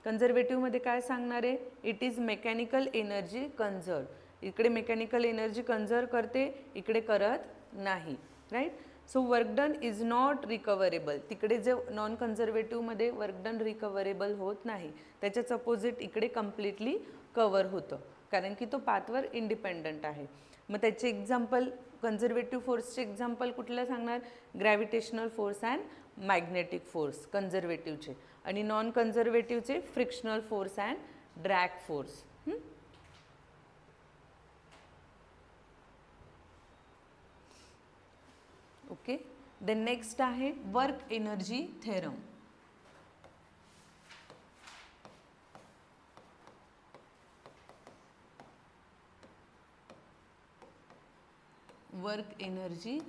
कन्झर्वेटिव्हमध्ये काय सांगणार आहे, it is mechanical energy conserve. इकडे mechanical energy conserve करते, इकडे करत नाही, right. So work done is not recoverable. तिकडे जे नॉन कन्झर्वेटिव्हमध्ये वर्क डन रिकवरेबल होत नाही, त्याच्याच अपोजिट इकडे कम्प्लिटली कवर होतं, कारण की तो पाथवर इंडिपेंडंट आहे. मग त्याचे एक्झाम्पल, कन्झर्वेटिव्ह फोर्सचे एक्झाम्पल कुठलं सांगणार, gravitational force and magnetic force कन्झर्वेटिव्हचे, आणि नॉन कन्झर्वेटिव्हचे frictional force and drag force. Okay. Then next आहे work energy theorem. Work energy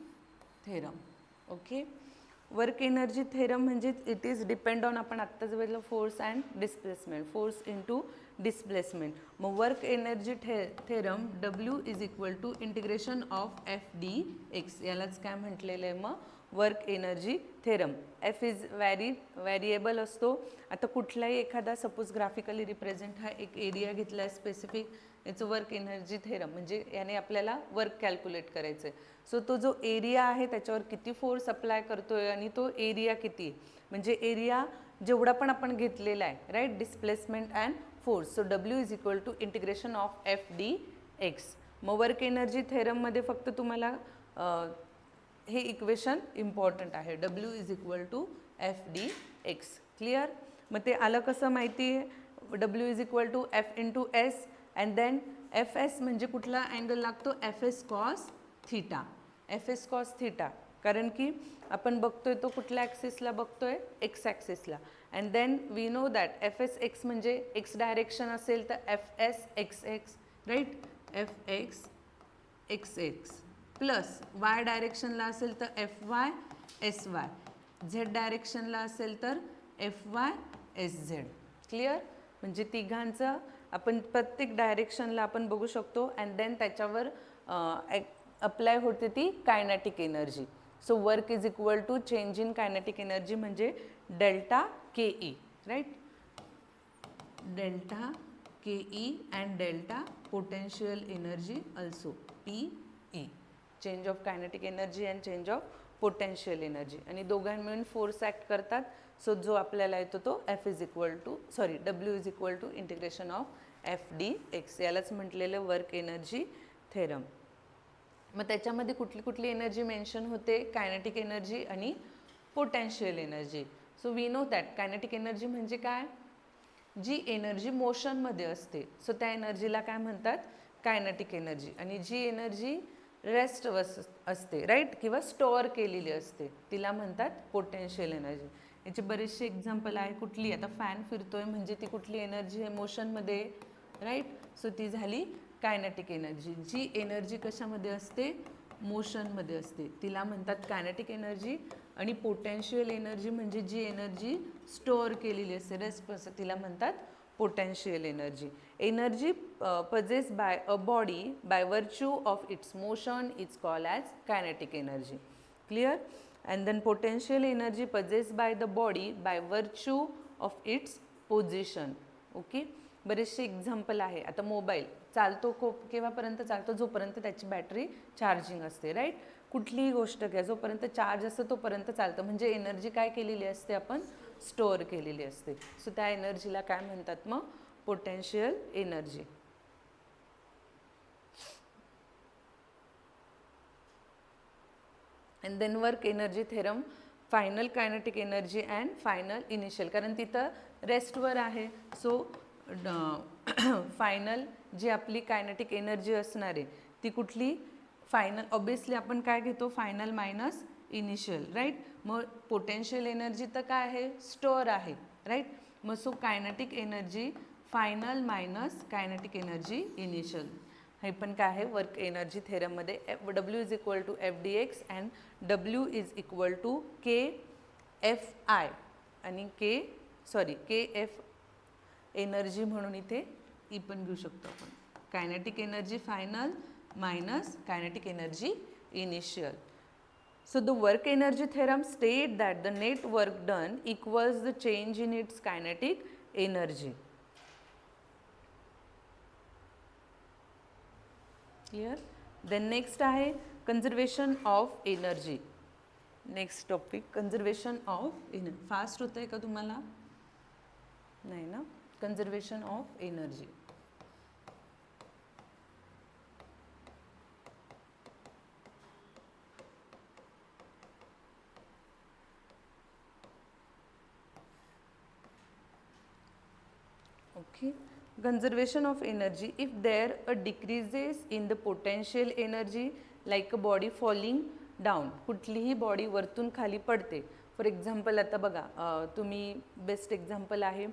theorem. Okay. Work energy theorem म्हणजे इट इज डिपेंड ऑन, आपण आत्ताच बघितलं, force and displacement, force into displacement. मग work energy theorem W is equal to integration of FdX, यालाच काय म्हटलेलं आहे मग work energy theorem. F is variable असतो. आता कुठलाही एखादा, सपोज ग्राफिकली रिप्रेझेंट, हा एक एरिया घेतला आहे स्पेसिफिक, याचं वर्क एनर्जी थेरम, म्हणजे याने आपल्याला वर्क कॅल्क्युलेट करायचं आहे. सो तो जो एरिया आहे त्याच्यावर किती फोर्स अप्लाय करतोय आणि तो एरिया किती, म्हणजे एरिया जेवढा पण आपण घेतलेला आहे, right, displacement and force. So W is equal to integration of F D X. मग वर्क एनर्जी थेरममध्ये फक्त तुम्हाला हे इक्वेशन इम्पॉर्टंट आहे, W is equal to F D X. Clear. मग ते आलं कसं माहिती आहे, W is equal to F into S and then F S म्हणजे कुठला अँगल लागतो, F S cos theta. F S cos theta, कारण की आपण बघतोय तो कुठल्या ॲक्सिसला बघतोय, एक्स ॲक्सिसला. And then we know that F S X म्हणजे एक्स डायरेक्शन असेल तर F S X X, right, F X X X plus Y डायरेक्शनला असेल तर F Y S Y, Z डायरेक्शनला असेल तर F Y S Z. Clear. म्हणजे तिघांचं आपण प्रत्येक डायरेक्शनला आपण बघू शकतो अँड देन त्याच्यावर अप्लाय होते ती kinetic energy. So work is equal to change in kinetic energy म्हणजे delta K E, right, delta K E and delta potential energy also P E. Change of kinetic energy and change of potential energy, आणि दोघांनी मिळून force act करतात. So जो आपल्याला येतो तो F is equal to W is equal to integration of F D X. यालाच म्हटलेलं वर्क एनर्जी थेरम. मग त्याच्यामध्ये कुठली कुठली एनर्जी मेन्शन होते, कायनेटिक एनर्जी आणि potential energy. So we know that kinetic energy म्हणजे काय, जी एनर्जी मोशनमध्ये असते, सो त्या एनर्जीला काय म्हणतात, कायनेटिक एनर्जी. आणि जी एनर्जी रेस्ट असते, राईट, किंवा स्टोअर केलेली असते, तिला म्हणतात पोटेन्शियल एनर्जी. याचे बरेचसे एक्झाम्पल आहे. कुठली, आता फॅन फिरतोय म्हणजे ती कुठली एनर्जी आहे, मोशनमध्ये, राईट. सो ती झाली कायनेटिक एनर्जी. जी एनर्जी कशामध्ये असते, मोशनमध्ये असते, तिला म्हणतात कायनेटिक एनर्जी. आणि पोटेन्शियल एनर्जी म्हणजे जी एनर्जी स्टोअर केलेली असते, रेस्ट असते, तिला म्हणतात potential energy. Energy possessed by a body by virtue of its motion is called as kinetic energy. Clear. And then potential energy possessed by the body by virtue of its position. Okay. बरेचसे example आहे. आता mobile चालतो केव्हापर्यंत चालतो, जोपर्यंत त्याची battery charging असते, right. कुठलीही गोष्ट घ्या, जोपर्यंत चार्ज असतो तोपर्यंत चालतं, म्हणजे एनर्जी काय केलेली असते, आपण स्टोअर केलेली असते. सो त्या एनर्जीला काय म्हणतात मग, potential energy. And then work energy theorem, final kinetic energy and final initial, कारण तिथं रेस्टवर आहे. सो फायनल जी आपली कायनेटिक एनर्जी असणार आहे ती कुठली, फायनल. ऑब्वियसली आपण काय घेतो, फायनल मायनस इनिशियल, राईट. मग पोटेन्शियल एनर्जी तर काय आहे, स्टोअर आहे, राईट. मग so kinetic energy final minus kinetic energy initial. हे पण काय आहे, वर्क एनर्जी थेरममध्ये. W is equal to F D X and W is equal to K F I आणि के एफ एनर्जी म्हणून इथे ई पण घेऊ शकतो आपण. Kinetic energy final minus kinetic energy initial. So the work energy theorem state that the net work done equals the change in its kinetic energy. Clear? Then next आहे conservation of energy. Next topic, conservation of energy. Fast होतंय का तुम्हाला? नाही ना? Conservation of energy. Okay. Conservation of energy, if there a decreases in the potential energy like a body falling down, कुठलीही body वरतून खाली पडते. फॉर एक्झाम्पल आता बघा, तुम्ही बेस्ट एक्झाम्पल आहे,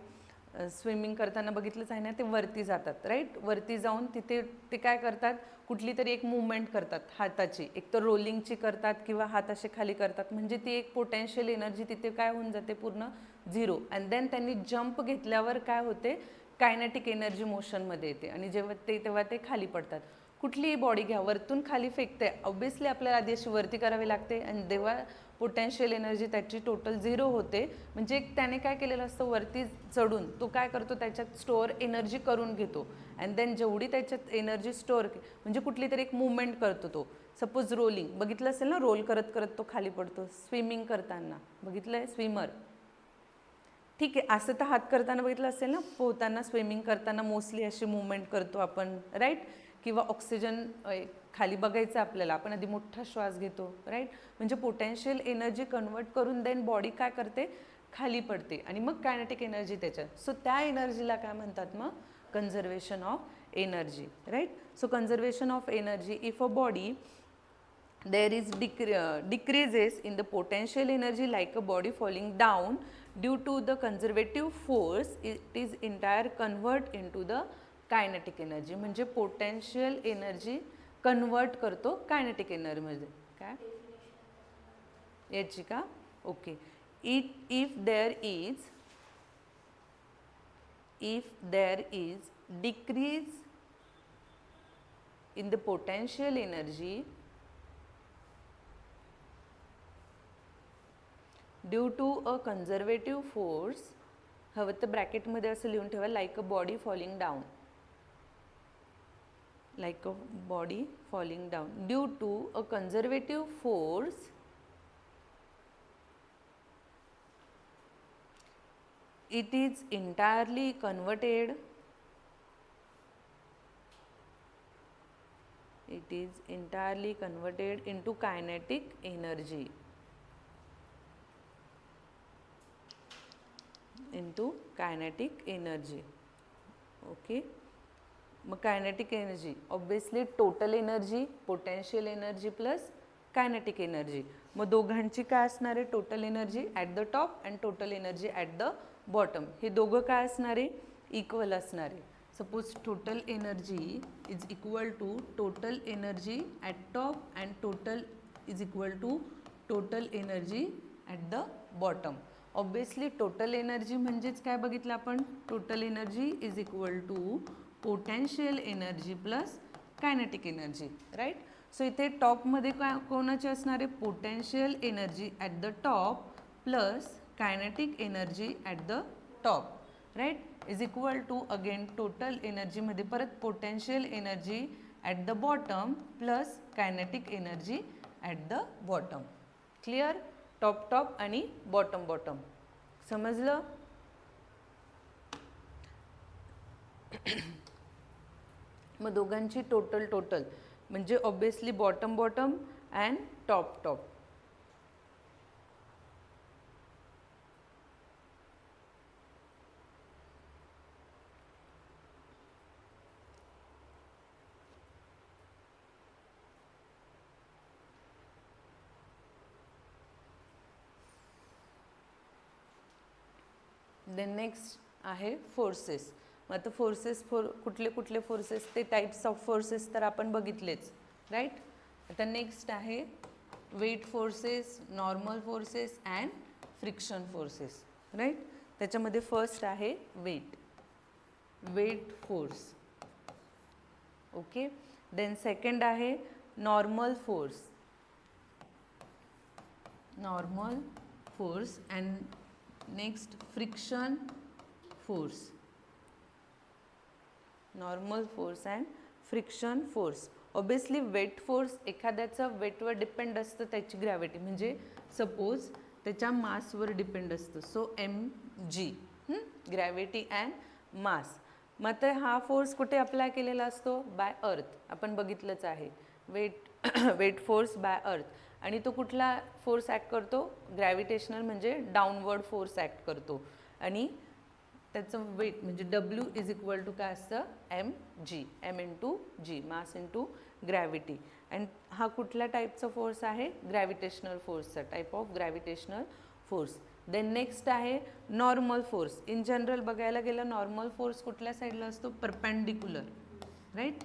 स्विमिंग करताना बघितलंच आहे ना, ते वरती जातात, राईट. वरती जाऊन तिथे ते काय करतात, कुठली तरी एक मूवमेंट करतात हाताची, एक तर रोलिंगची करतात किंवा हात असे खाली करतात, म्हणजे ती एक पोटेन्शियल एनर्जी तिथे काय होऊन जाते, पूर्ण झिरो. अँड देन त्यांनी जंप घेतल्यावर काय होते, कायनेटिक एनर्जी मोशनमध्ये येते आणि तेव्हा ते खाली पडतात. कुठलीही बॉडी घ्या, वरतून खाली फेकते, ऑब्विसली आपल्याला आधी अशी वरती करावी लागते आणि तेव्हा पोटेन्शियल एनर्जी त्याची टोटल 0 होते. म्हणजे त्याने काय केलेलं असतं, वरती चढून तो काय करतो, त्याच्यात स्टोअर एनर्जी करून घेतो अँड देन जेवढी त्याच्यात एनर्जी स्टोअर, म्हणजे कुठली तरी एक मूवमेंट करतो तो. सपोज रोलिंग बघितलं असेल ना, रोल करत करत तो खाली पडतो. स्विमिंग करताना बघितलं आहे, स्विमर, ठीक आहे. असं तर हात करताना बघितलं असेल ना, पोहताना, स्विमिंग करताना मोस्टली अशी मूवमेंट करतो आपण, राईट. किंवा ऑक्सिजन खाली बघायचं आपल्याला, आपण आधी मोठा श्वास घेतो, राईट. म्हणजे पोटेन्शियल एनर्जी कन्वर्ट करून देन बॉडी काय करते, खाली पडते आणि मग कायनेटिक एनर्जी त्याच्यात. सो त्या एनर्जीला काय म्हणतात मग, conservation of energy, right. So conservation of energy, if a body there is decreases in the potential energy like a body falling down due to the conservative force, it is entire convert into the kinetic energy. म्हणजे potential energy convert करतो kinetic एनर्जीमध्ये. काय याची का, okay. If there is decrease in the potential energy due to a conservative force, हवं तर ब्रॅकेटमध्ये असं लिहून ठेवा, like a body falling down, like a body falling down, due to a conservative force it is entirely converted into kinetic energy. Okay. मग kinetic energy obviously total energy, potential energy plus kinetic energy. मग दोघांची काय असणार आहे, total energy at the top and total energy at the bottom. हे दोघं काय असणार आहे, इक्वल असणार आहे. Suppose total energy is equal to total energy at top and total is equal to total energy at the bottom. Obviously total energy म्हणजेच काय बघितलं आपण, total energy is equal to potential energy plus kinetic energy, right. So इथे टॉपमध्ये काय कोणाची असणार आहे, potential energy at the top plus kinetic energy at the top, right, is equal to again total एनर्जीमध्ये परत potential energy at the bottom plus kinetic energy at the bottom. Clear, top top आणि bottom bottom, समजलं. मग दोघांची total म्हणजे obviously bottom bottom and top top. Then next आहे forces. मग आता फोर्सेस कुठले कुठले फोर्सेस, ते टाईप्स ऑफ फोर्सेस तर आपण बघितलेच, राईट. आता नेक्स्ट आहे weight forces, normal forces and friction forces, right. त्याच्यामध्ये फर्स्ट आहे weight force, okay. Then second आहे normal force and next friction force. Normal force and friction force. Obviously weight force एखाद्याचं वेटवर डिपेंड असतं, त्याची gravity, म्हणजे suppose त्याच्या मासवर डिपेंड असतं. So mg, gravity and mass. मग तर हा फोर्स कुठे अप्लाय केलेला असतो, बाय अर्थ. आपण बघितलंच आहे वेट फोर्स बाय अर्थ. आणि तो कुठला फोर्स ॲक्ट करतो, ग्रॅव्हिटेशनल, म्हणजे डाऊनवर्ड फोर्स ॲक्ट करतो. आणि त्याचं वेट म्हणजे W इज इक्वल टू काय असतं, mg, m into g, mass into gravity. And हा कुठल्या टाईपचा फोर्स आहे, ग्रॅव्हिटेशनल फोर्सचा, type of gravitational force. Then next आहे नॉर्मल फोर्स. इन जनरल बघायला गेलं नॉर्मल फोर्स कुठल्या साईडला असतो, परपेंडिक्युलर, राईट.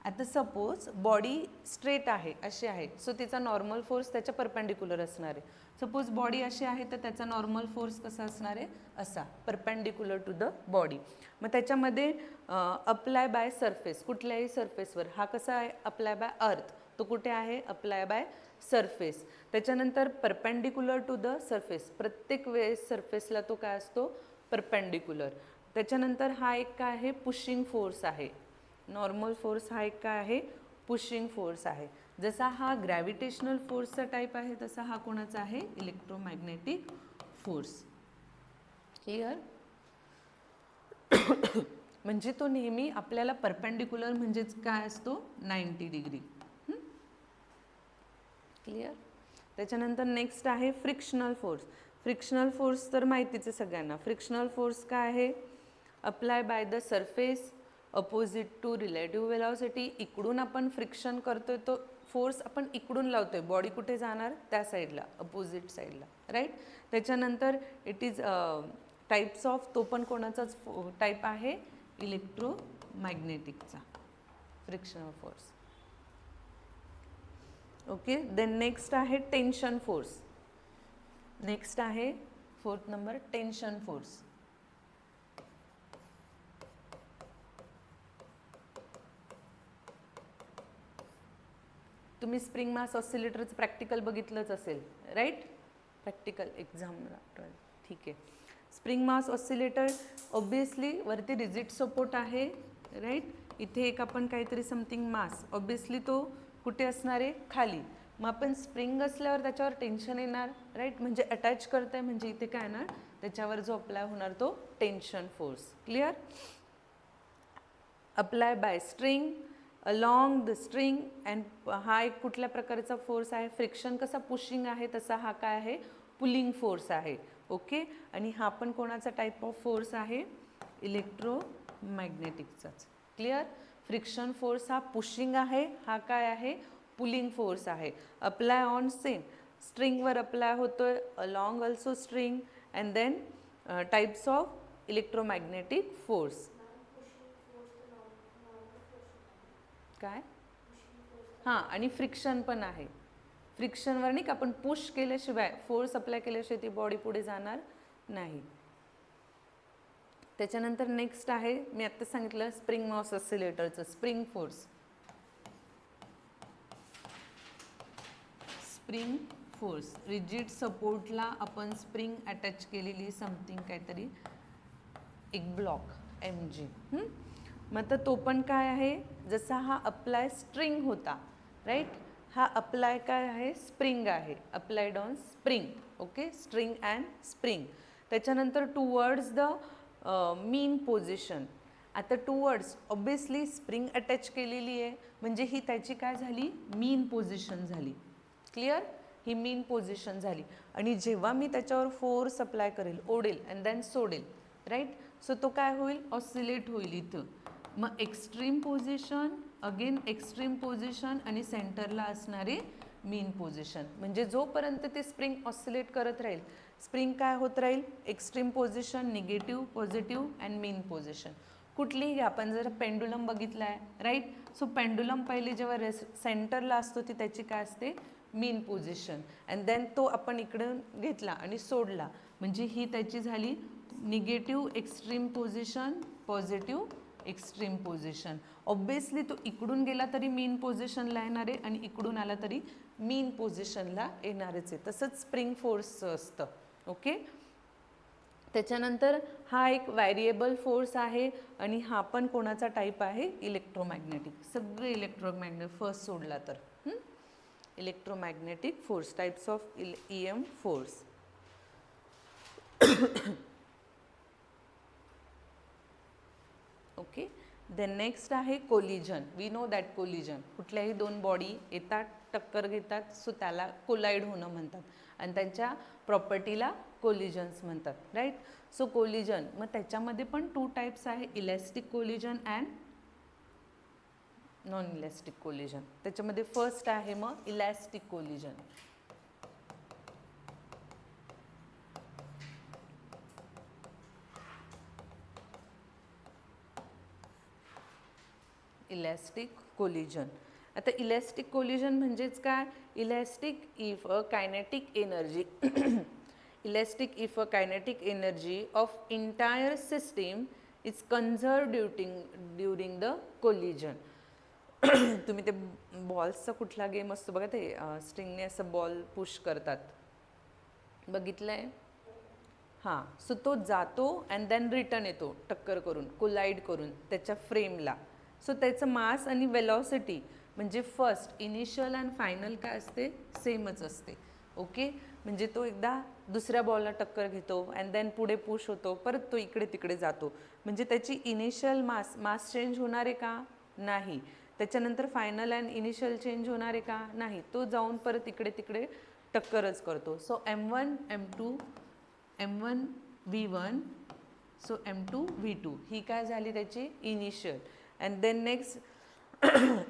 आता सपोज बॉडी स्ट्रेट आहे, अशी आहे, सो तिचा नॉर्मल फोर्स त्याच्या परपेंडिक्युलर असणार आहे. सपोज बॉडी अशी आहे तर त्याचा नॉर्मल फोर्स कसा असणार आहे, असा परपेंडिक्युलर टू द बॉडी. मग त्याच्यामध्ये अप्लाय बाय सरफेस, कुठल्याही सरफेसवर. हा कसा आहे, अप्लाय बाय अर्थ, तो कुठे आहे, अप्लाय बाय सरफेस. त्याच्यानंतर परपेंडिक्युलर टू द सरफेस, प्रत्येक वेळेस सरफेसला तो काय असतो, परपेंडिक्युलर. त्याच्यानंतर हा एक काय आहे, पुशिंग फोर्स आहे. नॉर्मल फोर्स हा एक काय आहे, पुशिंग फोर्स आहे. जसा हा ग्रॅव्हिटेशनल फोर्सचा टाईप आहे तसा हा कोणाचा आहे, इलेक्ट्रोमॅग्नेटिक फोर्स. क्लिअर. म्हणजे तो नेहमी आपल्याला परपेंडिक्युलर म्हणजेच काय असतो, 90 डिग्री. क्लिअर. त्याच्यानंतर नेक्स्ट आहे फ्रिक्शनल फोर्स. फ्रिक्शनल फोर्स तर माहितीच आहे सगळ्यांना. फ्रिक्शनल फोर्स काय आहे, apply by the surface opposite to relative velocity. इकडून आपण फ्रिक्शन करतोय तो फोर्स आपण इकडून लावतोय, बॉडी कुठे जाणार, त्या साईडला, अपोजिट साईडला, राईट. त्याच्यानंतर इट इज टाईप्स ऑफ, तो पण कोणाचाच टाईप आहे, इलेक्ट्रोमॅग्नेटिकचा frictional force. Okay. Then next आहे टेन्शन फोर्स. नेक्स्ट आहे 4th नंबर, टेन्शन फोर्स. तुम्ही स्प्रिंग मास ऑसिलेटरचं प्रॅक्टिकल बघितलंच असेल, राईट. प्रॅक्टिकल एक्झामला, ठीक आहे. स्प्रिंग मास ऑसिलेटर ऑब्वियसली वरती रिजिड सपोर्ट आहे, राईट. इथे एक आपण काहीतरी समथिंग मास, ऑब्वियसली तो कुठे असणार आहे, खाली. मग आपण स्प्रिंग असल्यावर त्याच्यावर टेन्शन येणार, राईट. म्हणजे अटॅच करताय म्हणजे इथे काय येणार, त्याच्यावर जो अप्लाय होणार तो tension force. Clear. Apply by string along the string. And हा एक कुठल्या प्रकारचा फोर्स आहे, फ्रिक्शन कसा पुशिंग आहे तसा हा काय आहे, पुलिंग फोर्स आहे. ओके. आणि हा पण कोणाचा टाईप ऑफ फोर्स आहे, इलेक्ट्रोमॅग्नेटिकचाच. क्लिअर. फ्रिक्शन फोर्स हा पुशिंग आहे, हा काय आहे, पुलिंग फोर्स आहे. अप्लाय ऑन सेम स्ट्रिंगवर अप्लाय होतोय, along also string. And then types of electromagnetic force. काय, हां, आणि फ्रिक्शन पण आहे. फ्रिक्शनवर नाही का आपण पुश केल्याशिवाय, फोर्स अप्लाय केल्याशिवाय ती बॉडी पुढे जाणार नाही. त्याच्यानंतर नेक्स्ट आहे, मी आत्ता सांगितलं स्प्रिंग मास ऑसिलेटरचं spring force. Spring force, rigid सपोर्टला आपण स्प्रिंग अटॅच केलेली समथिंग काहीतरी एक ब्लॉक mg. मग तर तो पण काय आहे, जसा हा अप्लाय स्ट्रिंग होता, राईट. हा अप्लाय काय आहे, स्प्रिंग आहे, applied on spring. Okay. String and spring. त्याच्यानंतर टुवर्ड्स द मीन पोझिशन. आता टुवर्ड्स ऑब्वियसली स्प्रिंग अटॅच केलेली आहे म्हणजे ही त्याची काय झाली, मीन पोझिशन झाली. क्लिअर. ही मीन पोझिशन झाली. आणि जेव्हा मी त्याच्यावर फोर्स अप्लाय करेल, ओढेल अँड देन सोडेल, राईट. सो तो काय होईल, ऑसिलेट होईल इथं. मग extreme position, again extreme position आणि सेंटरला असणारे मीन पोझिशन. म्हणजे जोपर्यंत ते स्प्रिंग ऑसिलेट करत राहील, स्प्रिंग काय होत राहील, extreme position, negative, positive and mean position. कुठलीही आपण जर पेंडुलम बघितला आहे, राईट. सो पेंडुलम पहिले जेव्हा सेंटरला असतो ती त्याची काय असते, मीन पोझिशन. अँड देन तो आपण इकडं घेतला आणि सोडला म्हणजे ही त्याची झाली negative extreme position, positive extreme position. Obviously तो इकडून गेला तरी मीन पोझिशनला येणार आहे आणि इकडून आला तरी मीन पोझिशनला येणारच आहे. तसंच स्प्रिंग फोर्सचं असतं. ओके. त्याच्यानंतर हा एक व्हेरिएबल फोर्स आहे आणि हा पण कोणाचा टाईप आहे, इलेक्ट्रोमॅग्नेटिक. सगळे इलेक्ट्रोमॅग्नेटिक फर्स्ट सोडला तर. Electromagnetic force, types of EM force. Okay. Then next आहे collision. We know that collision, कुठल्याही दोन बॉडी येतात, टक्कर घेतात, सो त्याला कोलाईड होणं म्हणतात आणि त्यांच्या प्रॉपर्टीला कोलिजन्स म्हणतात, राईट. सो कोलिजन, मग त्याच्यामध्ये पण 2 टाईप्स आहे, elastic collision and non elastic collision. त्याच्यामध्ये फर्स्ट आहे मग इलॅस्टिक कोलिजन. Elastic collision. आता इलॅस्टिक कोलिजन म्हणजेच काय? Elastic if a kinetic energy elastic if a kinetic energy of entire system is conserve during the collision. तुम्ही ते बॉल्सचा कुठला game असतो बघा, ते स्ट्रिंगने असं बॉल पुश करतात, बघितलंय? हां, सो तो जातो अँड देन रिटर्न येतो टक्कर करून, कोलाईड करून त्याच्या फ्रेमला. सो त्याचं मास आणि वेलॉसिटी म्हणजे फर्स्ट इनिशियल अँड फायनल काय असते? सेमच असते. ओके, म्हणजे तो एकदा दुसऱ्या बॉलला टक्कर घेतो अँड देन पुढे पुश होतो, परत तो इकडे तिकडे जातो. म्हणजे त्याची इनिशियल मास चेंज होणार आहे का? नाही. त्याच्यानंतर फायनल अँड इनिशियल चेंज होणार आहे का? नाही. तो जाऊन परत इकडे तिकडे टक्करच करतो. So M1 M2 M1 V1 so M2 V2 ही काय झाली त्याची initial. And then next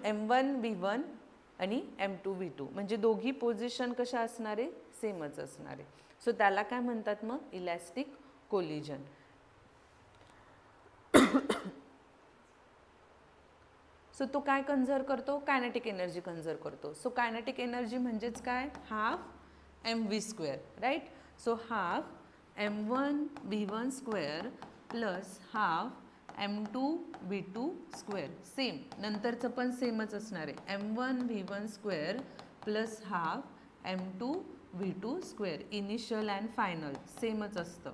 M1 V1 आणि M2 V2 म्हणजे दोघी पोझिशन कशा असणार आहे? सेमच असणार आहे. सो त्याला काय म्हणतात मग? Elastic collision. सो तो काय कन्झर्व करतो? कायनेटिक एनर्जी कन्झर्व करतो. सो कायनेटिक एनर्जी म्हणजेच काय? Half mv², right? So half M1 V1 square plus half M2 V2 square. Same, नंतरचं पण सेमच असणार आहे. M1 V1 square plus half M2 V2 square. Initial and final सेमच असतं.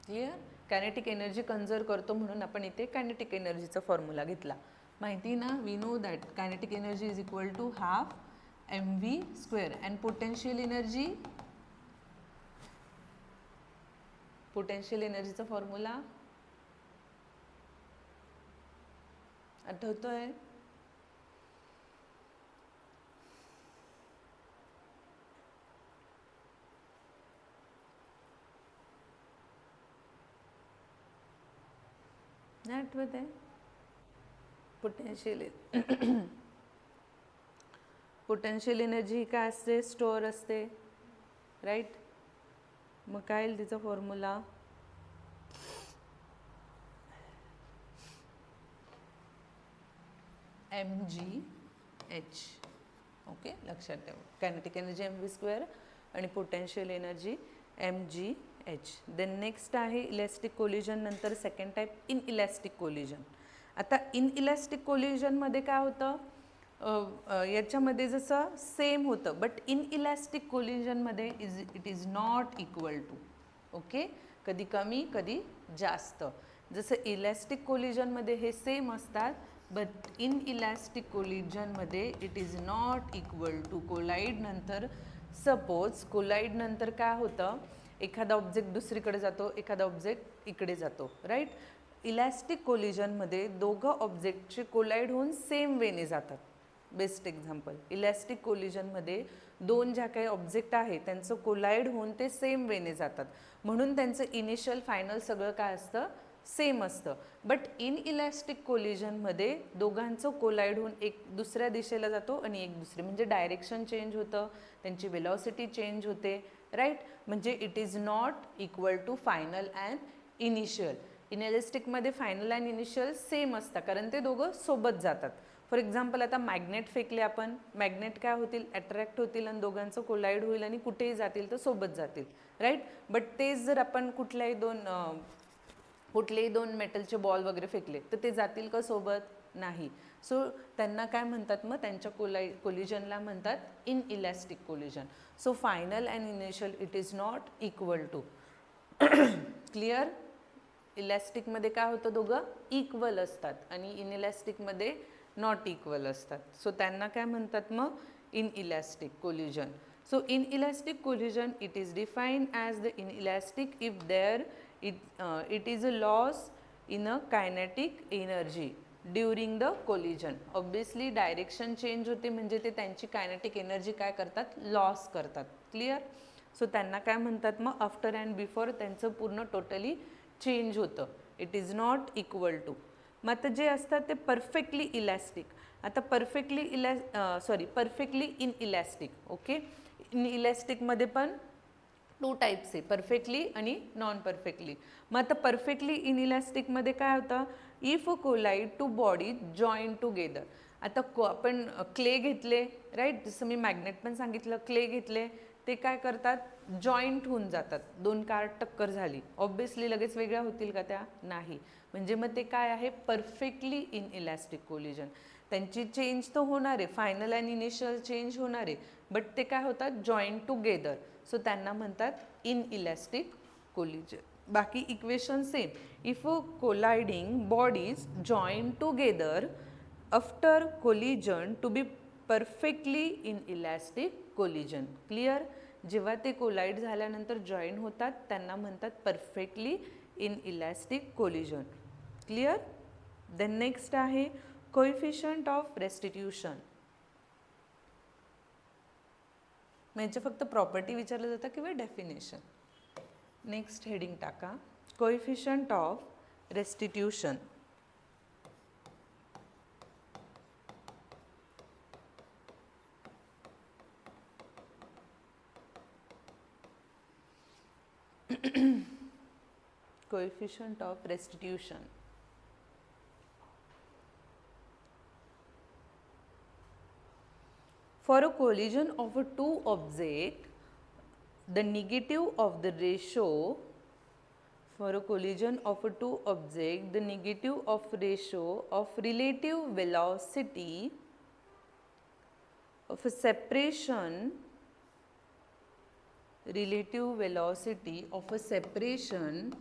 क्लिअर? कायनेटिक एनर्जी कन्झर्व करतो म्हणून आपण इथे कायनेटिक एनर्जीचा फॉर्म्युला घेतला. माहिती ना? We know that kinetic energy is equal to half mv² and potential energy, potential एनर्जीचा फॉर्म्युला आठवतोय? नाही आठवत आहे? पोटेन्शियल एनर्जी काय असते? स्टोअर असते, राईट? मग काय येईल तिचा फॉर्म्युला? mgh. ओके, लक्षात ठेवा. कायनेटिक एनर्जी mv² आणि potential energy mgh. Then next आहे इलॅस्टिक कोलिजन. नंतर second type inelastic collision. आता इन इलॅस्टिक कोलिजनमध्ये काय होतं? याच्यामध्ये जसं सेम होतं, बट इन इलॅस्टिक कोलिजनमध्ये it is not equal to. Okay, कधी कमी कधी जास्त. जसं इलॅस्टिक कोलिजनमध्ये हे सेम असतात, बट इन इलॅस्टिक कोलिजनमध्ये it is not equal to. Collide नंतर सपोज कोलाईड नंतर काय होतं? एखादा ऑब्जेक्ट दुसरीकडे जातो, एखादा ऑब्जेक्ट इकडे जातो, राईट? इलॅस्टिक कोलिजनमध्ये दोघं ऑब्जेक्टचे कोलाईड होऊन सेम वेने जातात. बेस्ट एक्झाम्पल, इलॅस्टिक कोलिजनमध्ये दोन ज्या काही ऑब्जेक्ट आहेत त्यांचं कोलाईड होऊन ते सेम वेने जातात, म्हणून त्यांचं इनिशियल फायनल सगळं काय असतं? सेम असतं. बट इन इलॅस्टिक कोलिजनमध्ये दोघांचं कोलाईड होऊन एक दुसऱ्या दिशेला जातो आणि एक दुसरी, म्हणजे डायरेक्शन चेंज होतं, त्यांची वेलॉसिटी चेंज होते, राईट? म्हणजे it is not equal to final and initial. इन इलॅस्टिकमध्ये फायनल अँड इनिशियल सेम असतं कारण ते दोघं सोबत जातात. फॉर एक्झाम्पल, आता मॅग्नेट फेकले आपण, मॅग्नेट काय होतील? अट्रॅक्ट होतील आणि दोघांचं कोलाईड होईल आणि कुठेही जातील तर सोबत जातील, राईट? बट तेच जर आपण कुठलेही दोन मेटलचे बॉल वगैरे फेकले तर ते जातील का सोबत? नाही. सो त्यांना काय म्हणतात मग? त्यांच्या कोलिजनला म्हणतात inelastic collision. So final and initial it is not equal to. Clear? इलॅस्टिकमध्ये काय होतं? दोघं इक्वल असतात आणि इन इलॅस्टिकमध्ये नॉट इक्वल असतात. सो त्यांना काय म्हणतात मग? Inelastic collision. So inelastic collision it is defined as the inelastic if there it is a loss in a kinetic energy during the collision. Obviously direction change होते म्हणजे ते त्यांची kinetic energy काय करतात? Loss करतात. Clear? So त्यांना काय म्हणतात मग? आफ्टर अँड बिफोर त्यांचं पूर्ण टोटली चेंज होतं. It is not equal to. मग आता जे असतात ते परफेक्टली इलॅस्टिक. आता परफेक्टली इन इलॅस्टिक. ओके, इन इलॅस्टिकमध्ये पण टू टाईप्स आहे, परफेक्टली आणि नॉन परफेक्टली. मग आता परफेक्टली इन इलॅस्टिकमध्ये काय होतं? If collide two body join together. आता आपण क्ले घेतले राईट, जसं मी मॅग्नेट पण सांगितलं, क्ले घेतले ते काय करतात, जॉईंट होऊन जातात. दोन कार टक्कर झाली, ऑब्विसली लगेच वेगळ्या होतील का त्या, नाही. म्हणजे मग ते काय आहे, परफेक्टली इन इलॅस्टिक कोलिजन. त्यांची चेंज तर होणार आहे, फायनल अँड इनिशियल चेंज होणार आहे, बट ते काय होतात, जॉईंट टुगेदर. सो त्यांना म्हणतात इन इलॅस्टिक कोलिजन. बाकी equation same. If colliding bodies join together after collision to be perfectly inelastic collision. Clear. जेव्हा ते कोलाइड झाल्यानंतर जॉईन होतात त्यांना म्हणतात perfectly inelastic collision. Clear. Then next आहे कोएफिशियंट ऑफ रेस्टिट्यूशन. म्हणजे फक्त प्रॉपर्टी विचारलं जातं किंवा डेफिनेशन. नेक्स्ट हेडिंग टाका, coefficient of restitution. coefficient of restitution. For a collision of two objects, the negative of the ratio, for a collision of two objects, the negative of ratio of relative velocity of a separation, relative velocity of a separation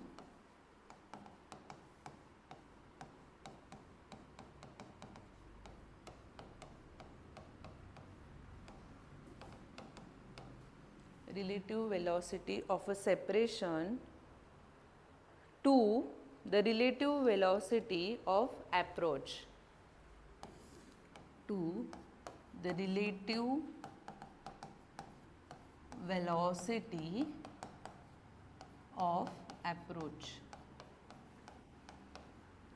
relative velocity of a separation to the relative velocity of approach, to the relative velocity of approach.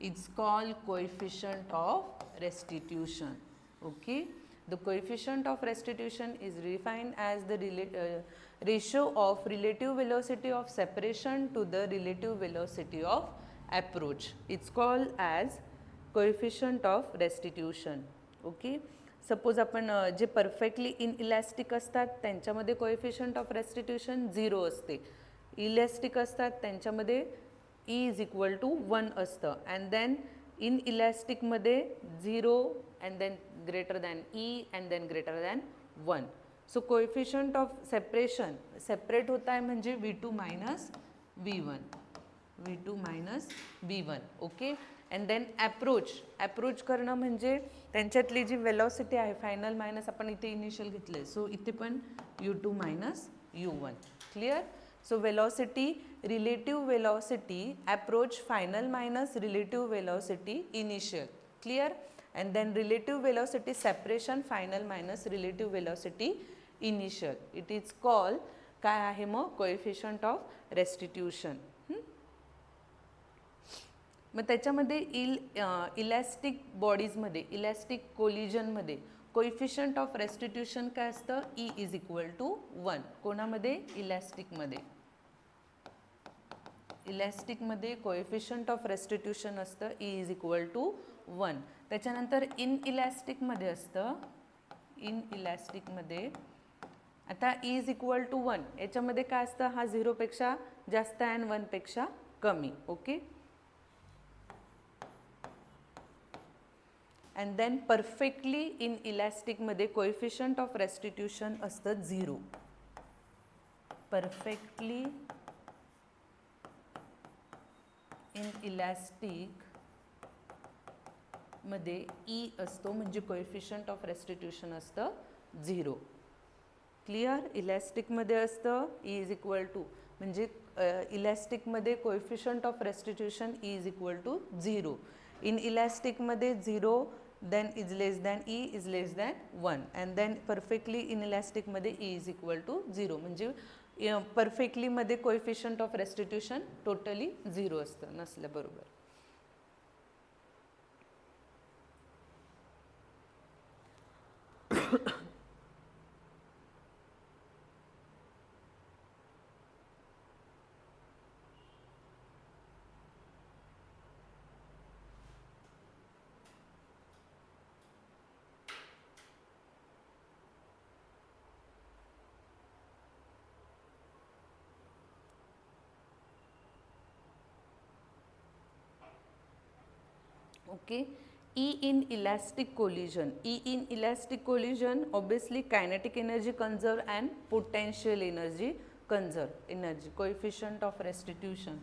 It's called coefficient of restitution. Okay. The coefficient of restitution is defined as the ratio of relative velocity of separation to the relative velocity of approach. It's called as coefficient of restitution. Okay. Suppose आपण जे perfectly in elastic असतात त्यांच्यामध्ये coefficient of restitution 0 असते. Elastic असतात त्यांच्यामध्ये E is equal to 1 असतं. And then इन इलॅस्टिकमध्ये 0 and then greater than E and then greater than 1. So coefficient of separation separate होत आहे म्हणजे V2 minus V1, V2 minus V1. Okay. And then approach करणं म्हणजे त्यांच्यातली जी वेलॉसिटी आहे फायनल मायनस आपण इथे इनिशियल घेतले, सो इथे पण U2 minus U1. Clear. So velocity, relative velocity approach final minus relative velocity initial. Clear. And then relative velocity separation final minus relative velocity initial. It is call काय आहे मग, coefficient of restitution. मग त्याच्यामध्ये elastic बॉडीजमध्ये, elastic कोलिजनमध्ये coefficient of restitution काय असतं, E is equal to 1. कोणामध्ये, इलॅस्टिकमध्ये. इलॅस्टिकमध्ये कोएफिशियंट ऑफ रेस्टिट्यूशन असतं E इज इक्वल टू 1. त्याच्यानंतर इन इलॅस्टिकमध्ये असतं, इन इलॅस्टिकमध्ये आता E इज इक्वल टू 1 याच्यामध्ये काय असतं, हा 0 पेक्षा जास्त अँड 1 पेक्षा कमी. ओके. अँड देन परफेक्टली इन इलॅस्टिकमध्ये कोएफिशियंट ऑफ रेस्टिट्यूशन असतं 0. परफेक्टली इन इलॅस्टिक मध्ये E असतो म्हणजे कोएफिशियंट ऑफ रेस्टिट्यूशन असतं 0. क्लिअर. इलॅस्टिकमध्ये असतं E इज इक्वल टू म्हणजे इलॅस्टिकमध्ये coefficient of restitution E is equal to 0. इन इलॅस्टिकमध्ये 0 then is less than E is less than 1 and then perfectly inelastic मध्ये E is equal to 0 म्हणजे perfectly मध्ये coefficient of restitution totally 0 असतं नसल्याबरोबर. Okay, E in elastic collision. E in elastic collision, obviously kinetic energy conserve and potential energy conserve. Energy coefficient of restitution.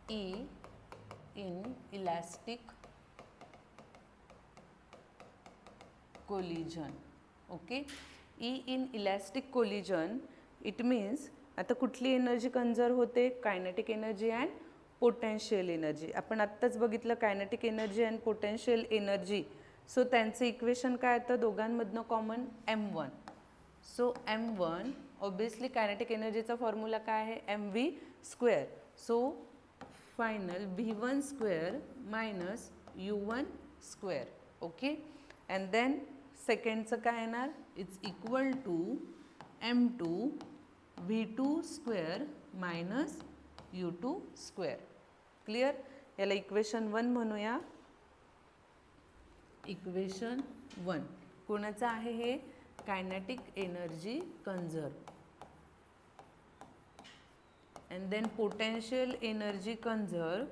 E in elastic collision. Okay, E in elastic collision, it means आता कुठली energy conserve होते, kinetic energy and potential energy. आपण आत्ताच बघितलं kinetic energy and potential energy. So त्यांचं equation काय येतं दोघांमधनं common m1. So m1 obviously kinetic एनर्जीचा फॉर्म्युला काय आहे mv square. So final v1 square minus u1 square. Okay, and then सेकंडचं काय येणार, it's equal to m2 v2 square minus u2 square. Clear. याला इक्वेशन 1 म्हणूया. इक्वेशन 1 कोणाचं आहे हे, kinetic energy conserve and then potential energy conserve.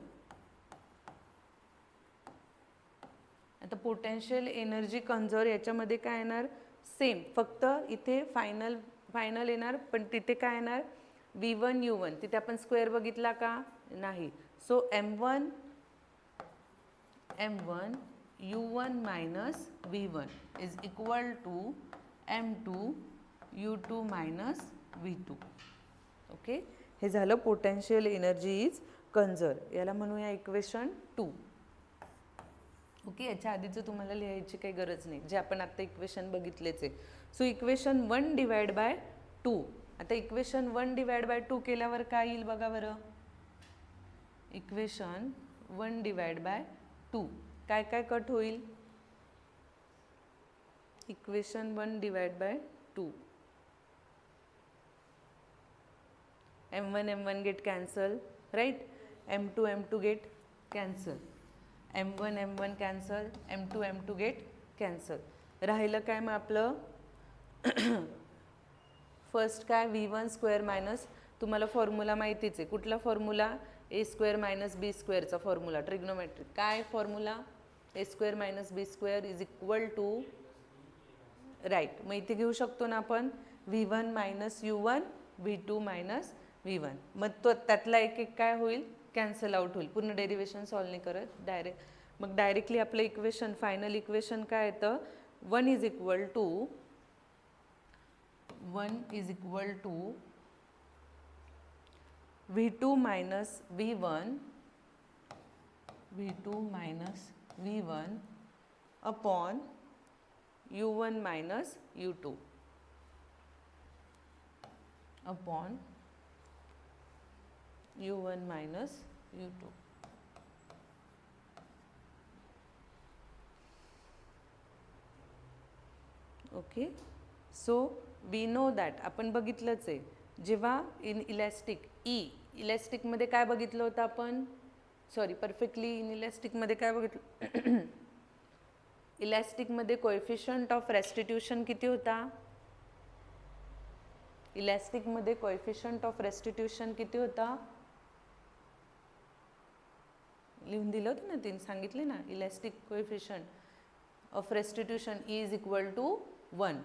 आता potential energy conserve याच्यामध्ये काय येणार, सेम, फक्त इथे फायनल येणार, पण तिथे काय येणार v1 u1, तिथे आपण स्क्वेअर बघितला का नाही. So m1 u1 minus v1 is equal to m2 u2 minus v2. Okay, हे झालं पोटेन्शियल एनर्जी इज कन्झर्व. याला म्हणूया इक्वेशन 2. ओके, याच्या आधीचं तुम्हाला लिहायची काही गरज नाही, जे आपण आता इक्वेशन बघितलेच आहे. So equation 1 divide by 2. आता इक्वेशन 1 डिवाइड बाय 2 केल्यावर काय येईल बघा बरं. इक्वेशन 1 डिवाइड बाय 2 काय काय कट होईल. Equation 1 divide by 2, m1 get cancel, right, m2 get cancel, m1 cancel, m2 get cancel. राहिलं काय मग आपलं फर्स्ट काय v1 स्क्वेअर मायनस, तुम्हाला फॉर्म्युला माहितीच आहे, कुठला formula, A square minus B स्क्वेअरचा फॉर्म्युला, ट्रिग्नोमेट्रिक. काय formula, A square minus B square is equal to, right, मग इथे घेऊ शकतो ना आपण v1 minus u1 v2 minus v1. मग तो त्यातला एक एक काय होईल, कॅन्सल आउट होईल, पूर्ण डेरिवेशन सॉल्व नाही करत डायरेक्ट. मग डायरेक्टली आपलं इक्वेशन, फायनल इक्वेशन काय येतं, 1 is equal to v2 minus v1 upon u1 minus u2 upon u1 minus u2. Okay, so we know that, आपण बघितलंच आहे, जेव्हा इन इलॅस्टिक इलॅस्टिकमध्ये काय बघितलं होतं आपण, सॉरी परफेक्टली इन इलॅस्टिकमध्ये काय बघितलं इलॅस्टिकमध्ये कोएफिशियंट ऑफ रेस्टिट्यूशन किती होता, इलॅस्टिकमध्ये कोएफिशियंट ऑफ रेस्टिट्यूशन किती होता, लिहून दिलं होतं ना, तीन सांगितले ना, elastic coefficient of restitution E is equal to 1.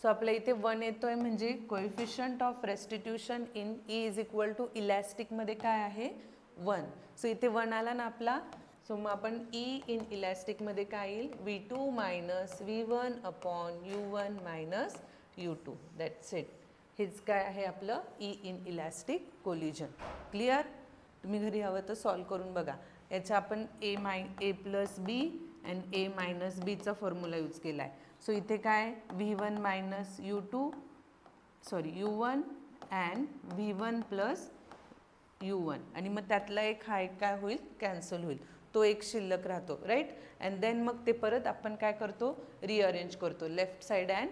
So आपल्या इथे 1 येतोय, म्हणजे coefficient of restitution in E is equal to इलॅस्टिकमध्ये काय आहे 1. सो इथे 1 आला ना आपला. सो मग आपण ई इन इलॅस्टिकमध्ये काय येईल, v2 minus v1 upon u1 minus u2. That's it. हेच काय आहे आपलं E inelastic collision. Clear. तुम्ही घरी हवं तर सॉल्व करून बघा. याचा आपण A plus B and A minus बीचा फॉर्म्युला यूज केला आहे. सो इथे काय v1 minus u2 u1 and v1 plus u1, आणि मग त्यातला एक हा एक काय होईल, कॅन्सल होईल, तो एक शिल्लक राहतो, राईट. अँड देन मग ते परत आपण काय करतो, रिअरेंज करतो left side and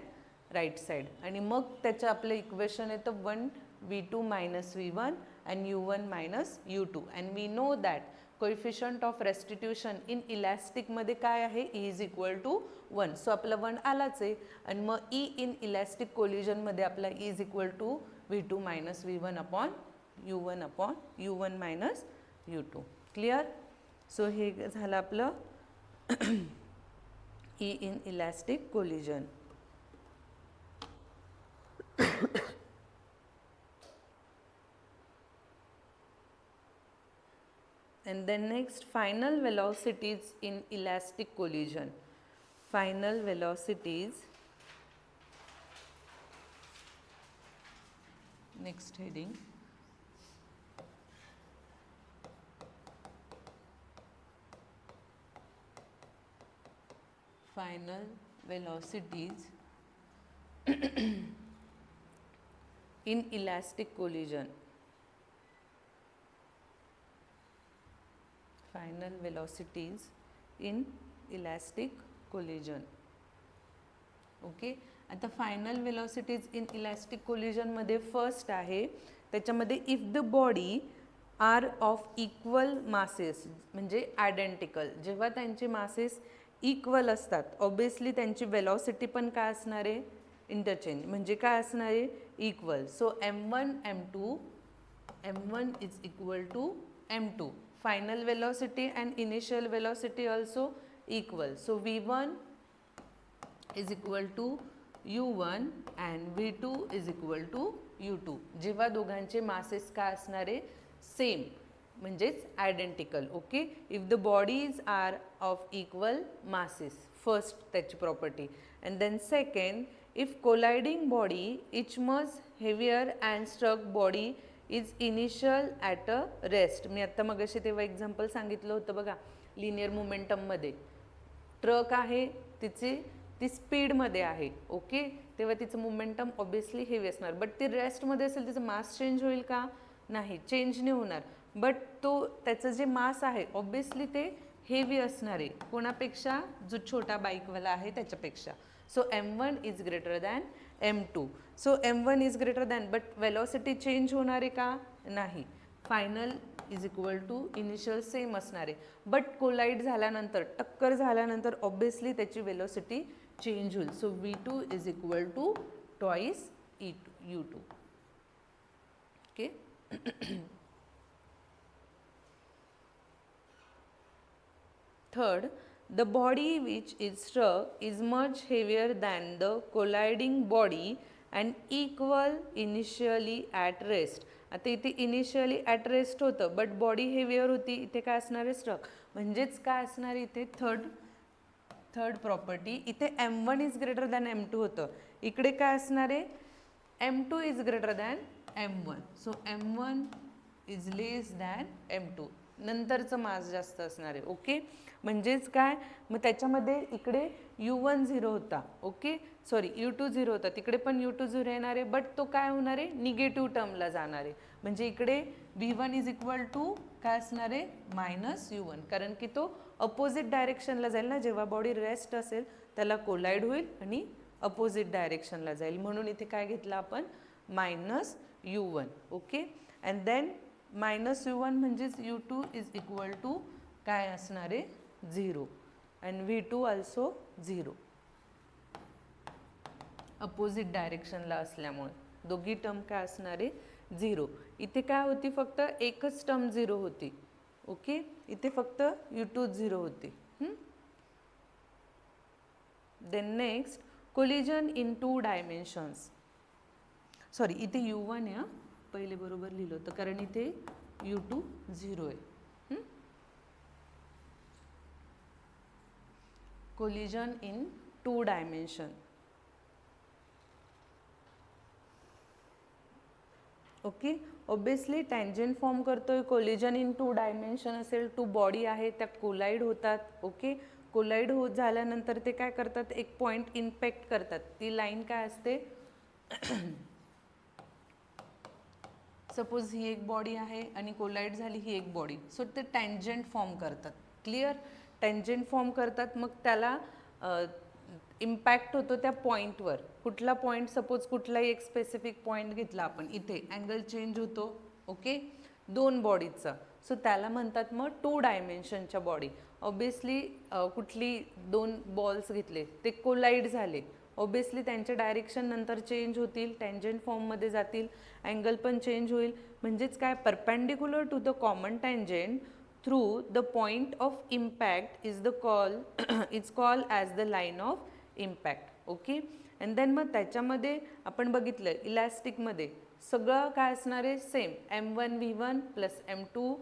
right side, आणि मग त्याचं आपलं इक्वेशन येतं 1 v2 minus v1 and u1 minus u2. And we know that coefficient of restitution in इलॅस्टिकमध्ये काय आहे, E is equal to 1. So आपलं 1 आलाच आहे. आणि मग ई इन इलॅस्टिक कोलिजनमध्ये आपला E is equal to v2 minus v1 upon u1 minus u2. Clear? So हे झालं आपलं E in elastic collision. And then next, final velocities in elastic collision. Final velocities, next heading. Final velocities in elastic collision. Final velocities in elastic collision. Okay, आता final velocities in elastic कोलिजनमध्ये first आहे त्याच्यामध्ये if the body are of equal masses, म्हणजे identical, जेव्हा त्यांचे masses equal असतात obviously त्यांची velocity पण काय असणार आहे, इंटरचेंज, म्हणजे काय असणार आहे, equal. So m1 m1 is equal to m2. Final velocity and initial velocity also equal. So v1 is equal to u1 and v2 is equal to u2. जेव्हा दोघांचे मासेस काय असणार आहे, सेम, म्हणजेच identical. Okay, if the bodies are of equal masses, first त्याची property. And then second, if colliding body each much heavier and struck body is initial at a rest. मी आत्ता मगाशी तेव्हा एक्झाम्पल सांगितलं होतं बघा, लिनियर मोमेंटममध्ये ट्रक आहे, ती स्पीडमध्ये आहे. ओके, तेव्हा तिचं मोमेंटम ऑब्वियसली हेवी असणार, बट ती रेस्टमध्ये असेल तिचं मास चेंज होईल का, नाही, चेंज नाही होणार. बट त्याचं जे मास आहे ऑब्वियसली ते हेवी असणार आहे, कोणापेक्षा, जो छोटा बाईकवाला आहे त्याच्यापेक्षा. So m1 is greater than m2. So m1 is greater than, but velocity change होणार आहे का, नाही. Final is equal to initial same असणार आहे, बट कोलाईड झाल्यानंतर, टक्कर झाल्यानंतर ऑब्वियसली त्याची वेलॉसिटी चेंज होईल. So v2 is equal to twice u2. Okay, third, the body which is struck is much heavier than the colliding body and equal initially at rest. आता इथे initially at rest होतं, but body heavier होती, इथे काय असणार आहे, struck. म्हणजेच काय असणार आहे इथे, थर्ड प्रॉपर्टी, इथे m1 is greater than m2 होतं, इकडे काय असणार आहे, m2 is greater than m1. So m1 is less than m2, नंतरचं मास जास्त असणार आहे. ओके, म्हणजेच काय, मग त्याच्यामध्ये इकडे u1 0 होता, ओके, सॉरी u2 0 होता, तिकडे पण u2 0 येणार आहे, बट तो काय होणार आहे, निगेटिव्ह टर्मला जाणार आहे. म्हणजे इकडे v1 इज इक्वल टू काय असणार आहे, मायनस u1, कारण की तो अपोजिट डायरेक्शनला जाईल ना, जेव्हा बॉडी रेस्ट असेल त्याला कोलाइड होईल आणि अपोजिट डायरेक्शनला जाईल, म्हणून इथे काय घेतलं आपण, minus u1. Okay, and then minus u1 म्हणजेच u2 इज इक्वल टू काय असणार आहे, 0, अँड v2 ऑल्सो 0, अपोजिट डायरेक्शनला असल्यामुळे दोघी टर्म काय असणार आहे, 0. इथे काय होती, फक्त एकच टर्म 0 होती. ओके, इथे फक्त u2 0 होती. Then next, collision in 2 dimensions. Sorry, इथे u1 आहे, पहिले बरोबर लिहिलं होतं, कारण इथे u2 0 आहे. Collision in 2 dimension. Okay, obviously tangent form करतोय, कोलिजन इन 2 डायमेन्शन असेल, 2 बॉडी आहे त्या कोलाइड होतात. ओके, कोलाइड होत झाल्यानंतर ते काय करतात, एक पॉइंट इम्पॅक्ट करतात. ती लाईन काय असते, सपोज ही एक बॉडी आहे आणि कोलाइड झाली ही एक बॉडी, सो ते टँजंट फॉर्म करतात. क्लिअर, टँजंट फॉर्म करतात, मग त्याला इम्पॅक्ट होतो त्या पॉईंटवर. कुठला पॉईंट, सपोज कुठलाही एक स्पेसिफिक पॉईंट घेतला आपण, इथे अँगल चेंज होतो. ओके, 2 बॉडीचा, सो त्याला म्हणतात मग 2 डायमेन्शनच्या बॉडी. ऑब्वियसली कुठली 2 बॉल्स घेतले, ते कोलाइड झाले, ऑब्वियसली त्यांचे डायरेक्शन नंतर चेंज होतील, टँजंट फॉर्ममध्ये जातील, अँगल पण चेंज होईल. म्हणजेच काय, perpendicular to the common tangent through the point of impact is called as the line of impact. Okay. And then मग त्याच्यामध्ये आपण बघितलं इलॅस्टिकमध्ये सगळं काय असणार आहे, same m1v1 plus m2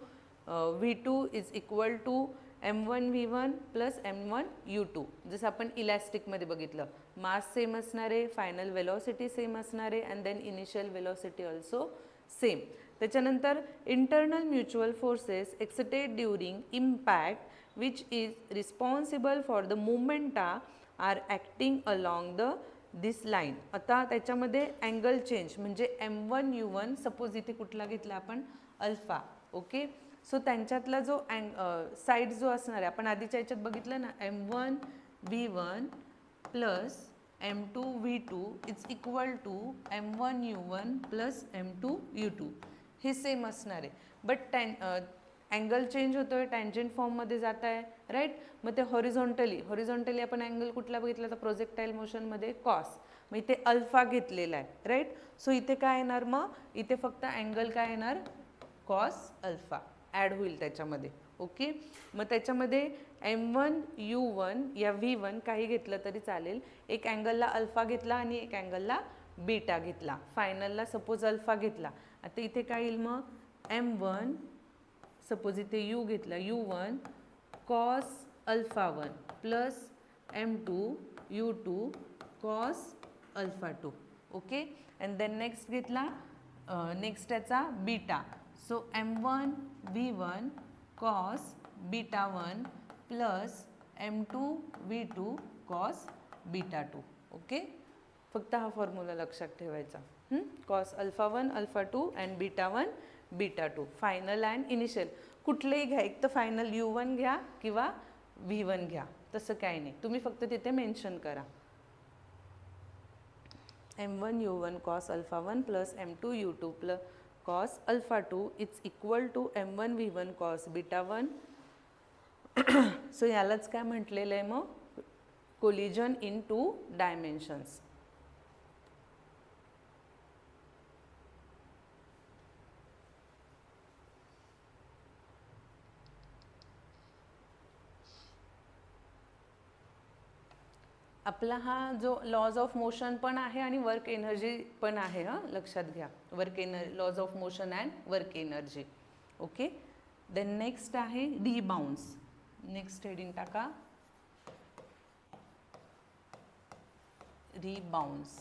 v2 is equal to m1v1 plus m1u2. जसं आपण इलॅस्टिकमध्ये बघितलं, मास सेम असणार आहे, फायनल वेलॉसिटी सेम असणार आहे, and then initial velocity also same. त्याच्यानंतर internal mutual forces excited during impact which is responsible for the momenta are acting along the this line. आता त्याच्यामध्ये अँगल चेंज म्हणजे m1u1, suppose इथे कुठला घेतला आपण, अल्फा. ओके. सो त्यांच्यातला जो साईड जो असणार आहे, आपण आधीच्या याच्यात बघितलं ना, m1v1 plus m2v2 is equal to m1u1 plus m2u2. हे सेम असणार आहे, बट अँगल चेंज होतोय, टँजंट फॉर्ममध्ये जात आहे, राईट. मग ते हॉरिझॉन्टली आपण अँगल कुठला बघितला तर प्रोजेक्टाईल मोशनमध्ये कॉस, मग इथे अल्फा घेतलेला आहे, राईट. सो इथे काय येणार, मग इथे फक्त अँगल काय येणार, कॉस अल्फा ॲड होईल त्याच्यामध्ये. ओके. मग त्याच्यामध्ये m1u1 या v1 काही घेतलं तरी चालेल, एक अँगलला अल्फा घेतला आणि एक अँगलला बीटा घेतला, फायनलला सपोज अल्फा घेतला. आता इथे काय येईल मग, m1 सपोज इथे u घेतला, u1 cos alpha 1 plus m2 u2 cos alpha 2. Okay. And then next घेतला, नेक्स्ट याचा beta, so m1 v1 cos beta 1 plus m2 v2 cos beta 2. Okay. फक्त हा फॉर्म्युला लक्षात ठेवायचा, cos alpha 1 alpha 2 and beta 1 beta 2. Final and initial कुठलेही घ्या, एक तर फायनल u1 घ्या किंवा v1 घ्या, तसं काही नाही, तुम्ही फक्त तिथे मेन्शन करा. m1 u1 cos alpha 1 plus m2 u2 plus cos alpha 2 is equal to m1 v1 cos beta 1. So यालाच काय म्हटलेलं आहे मग, कोलिजन इन टू डायमेन्शन्स. आपला हा जो लॉज ऑफ मोशन पण आहे आणि वर्क एनर्जी पण आहे, लक्षात घ्या, laws of motion and work energy. Okay. Then next आहे रिबाउंस. नेक्स्ट हेडिंग टाका, रिबाउंस.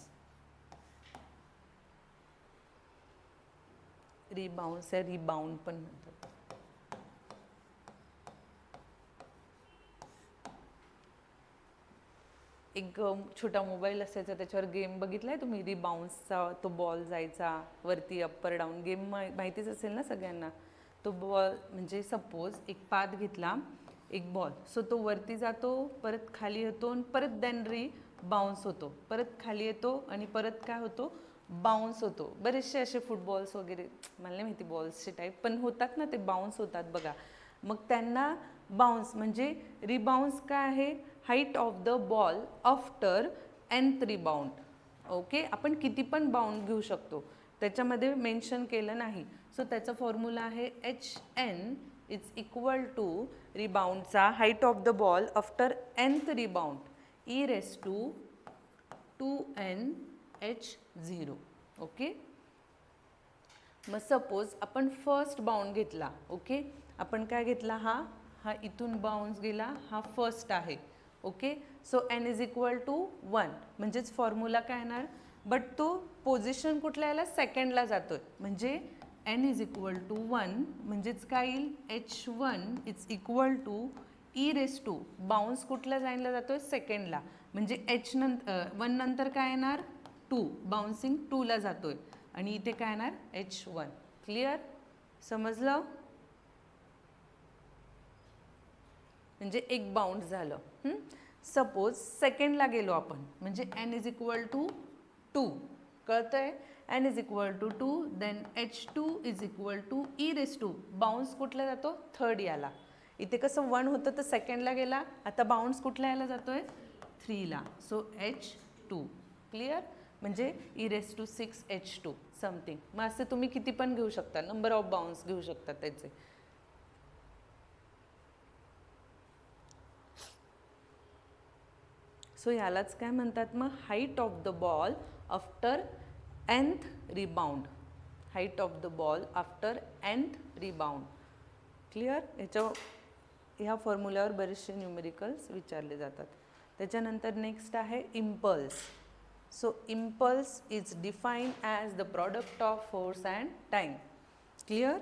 रिबाउंस आहे, रिबाउंड पण म्हणतात. एक छोटा मोबाईल असायचा, त्याच्यावर गेम बघितलाय तुम्ही, रिबाउंसचा, तो बॉल जायचा वरती, अप्पर डाऊन, गेम माहितीच असेल ना सगळ्यांना. तो बॉल म्हणजे सपोज एक पाथ घेतला, एक बॉल, सो तो वरती जातो, परत खाली येतो, आणि परत देन बाउन्स होतो, परत खाली येतो आणि परत काय होतो, बाउन्स होतो. बरेचसे असे फुटबॉल्स वगैरे, मला नाही माहिती बॉल्सचे टाईप, पण होतात ना ते, बाउन्स होतात बघा. मग त्यांना बाउन्स म्हणजे रिबाउन्स काय आहे, height of the ball after nth rebound. Okay. आपण किती पण बाउंड घेऊ शकतो, त्याच्यामध्ये मेन्शन केलं नाही. सो त्याचा फॉर्म्युला आहे hn इज इक्वल टू रिबाउंडचा height of the ball after nth rebound e raise to 2nh0. Okay. मग सपोज आपण फर्स्ट बाउंड घेतला. ओके. आपण काय घेतला, हा इथून बाउन्स गेला, हा फर्स्ट आहे. Okay. So n is equal to 1, म्हणजेच फॉर्म्युला काय येणार, बट तो पोझिशन कुठल्या याला, सेकंडला जातोय, म्हणजे n इज इक्वल टू 1, म्हणजेच काय येईल, h1 is equal to e raise to, bounce कुठल्या लाईनला जातोय, सेकंडला, म्हणजे h नंतर 1 नंतर काय येणार, 2, बाउन्सिंग 2ला जातोय, आणि इथे काय येणार, h1. क्लिअर, समजलं. म्हणजे एक बाउंड झालं. सपोज सेकंडला गेलो आपण, म्हणजे n इज इक्वल टू 2, कळतंय, n is equal to 2, then h2 is equal to e raise to, bounce कुठला जातो, थर्ड याला. इथे कसं 1 होतं तर सेकंडला गेला, आता बाउन्स कुठल्या याला जातोय, 3ला, सो h 2. क्लिअर? म्हणजे e⁻⁶h2 समथिंग. मग असे तुम्ही किती पण घेऊ शकता, नंबर ऑफ बाउंड्स घेऊ शकता त्याचे. सो ह्यालाच काय म्हणतात मग, height of the ball after nth rebound. Height of the ball after nth rebound. Clear? ह्या फॉर्म्युल्यावर बरेचसे न्यूमेरिकल्स विचारले जातात. त्याच्यानंतर नेक्स्ट आहे impulse. So impulse is define as the product of force and time. Clear?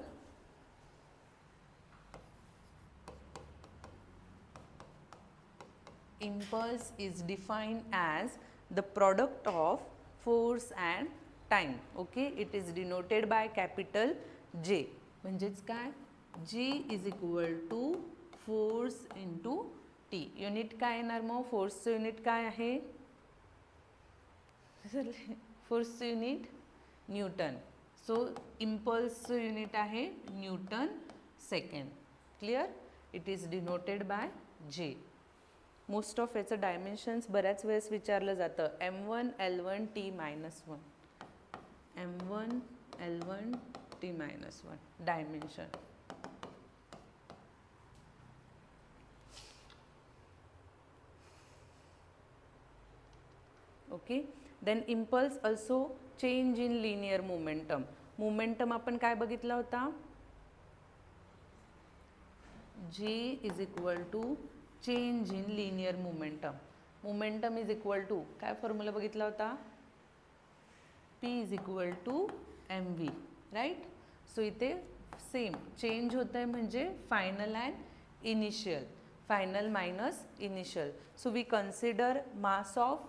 Impulse is defined as the product of force and time. Okay, it is denoted by capital J. म्हणजेच काय, G is equal to force into T. Unit काय येणार मग, फोर्सचं unit काय आहे, फोर्सचं unit Newton. So इम्पल्सचं unit आहे Newton second. Clear? It is denoted by J. Most of याचं dimensions बऱ्याच वेळेस विचारलं जातं. m1 l1 t-1. m1 l1 t-1 dimension. Okay. Then impulse also change in linear momentum. Momentum आपण काय बघितला होता, G is equal to change in linear momentum. Momentum is equal to काय फॉर्म्युला बघितला होता, P is equal to mv. Right? So इथे same change होत आहे म्हणजे final and initial. Final minus initial. So we consider mass of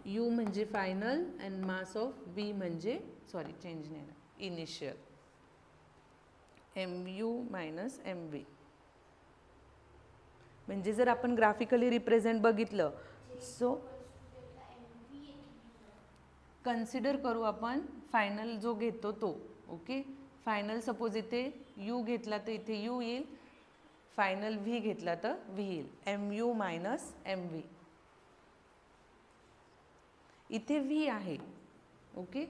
u म्हणजे final and mass of v म्हणजे change नाही ना, इनिशियल. mu minus mv. म्हणजे जर आपण ग्राफिकली रिप्रेझेंट बघितलं, सो कन्सिडर करू आपण फायनल जो घेतो तो. ओके. फायनल सपोज इथे u घेतला तर इथे u येईल, फायनल v घेतला तर v येईल. mu minus mv. इथे v आहे. ओके.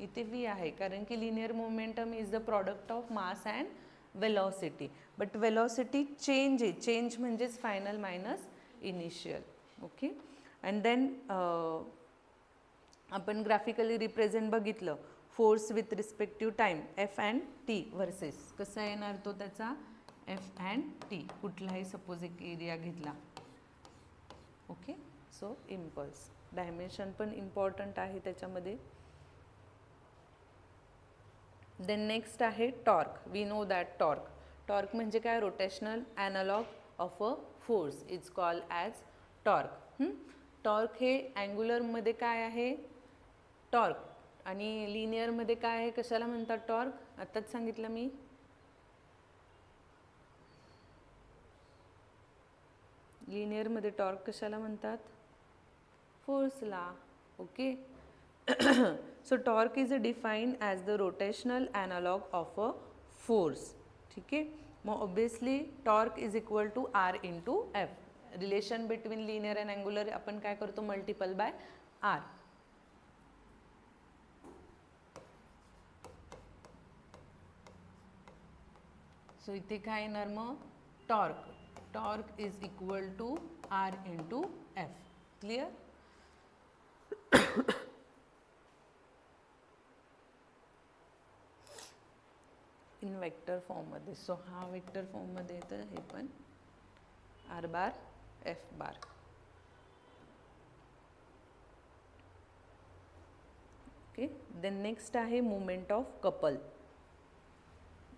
इथे v आहे कारण की linear momentum is the product of mass and velocity. But velocity change आहे. चेंज म्हणजेच final minus initial. Okay. And then आपण ग्राफिकली रिप्रेझेंट बघितलं force with respective time F and T versus. कसा येणार तो त्याचा, एफ अँड टी. कुठलाही suppose एक एरिया घेतला. ओके. सो इम्पल्स डायमेन्शन पण इम्पॉर्टंट आहे त्याच्यामध्ये. देन नेक्स्ट आहे torque. We know that torque. Torque म्हणजे काय, rotational analogue of a force is called as torque. Torque हे अँग्युलरमध्ये काय आहे, टॉर्क. आणि लिनियरमध्ये काय आहे, कशाला म्हणतात टॉर्क, आत्ताच सांगितलं मी. लिनियरमध्ये टॉर्क कशाला म्हणतात, फोर्सला. Okay. So torque is defined as the rotational analogue of a force. ठीक आहे. मग obviously torque is equal to R into F. Relation between linear and angular आपण काय करतो, मल्टिपल बाय आर. सो इथे काय येणार मग, torque. Torque is equal to R into F. Clear? In vector फॉर्ममध्ये. सो हा वेक्टर फॉर्ममध्ये येतं, हे पण R bar F bar. Okay. Then next आहे moment of couple.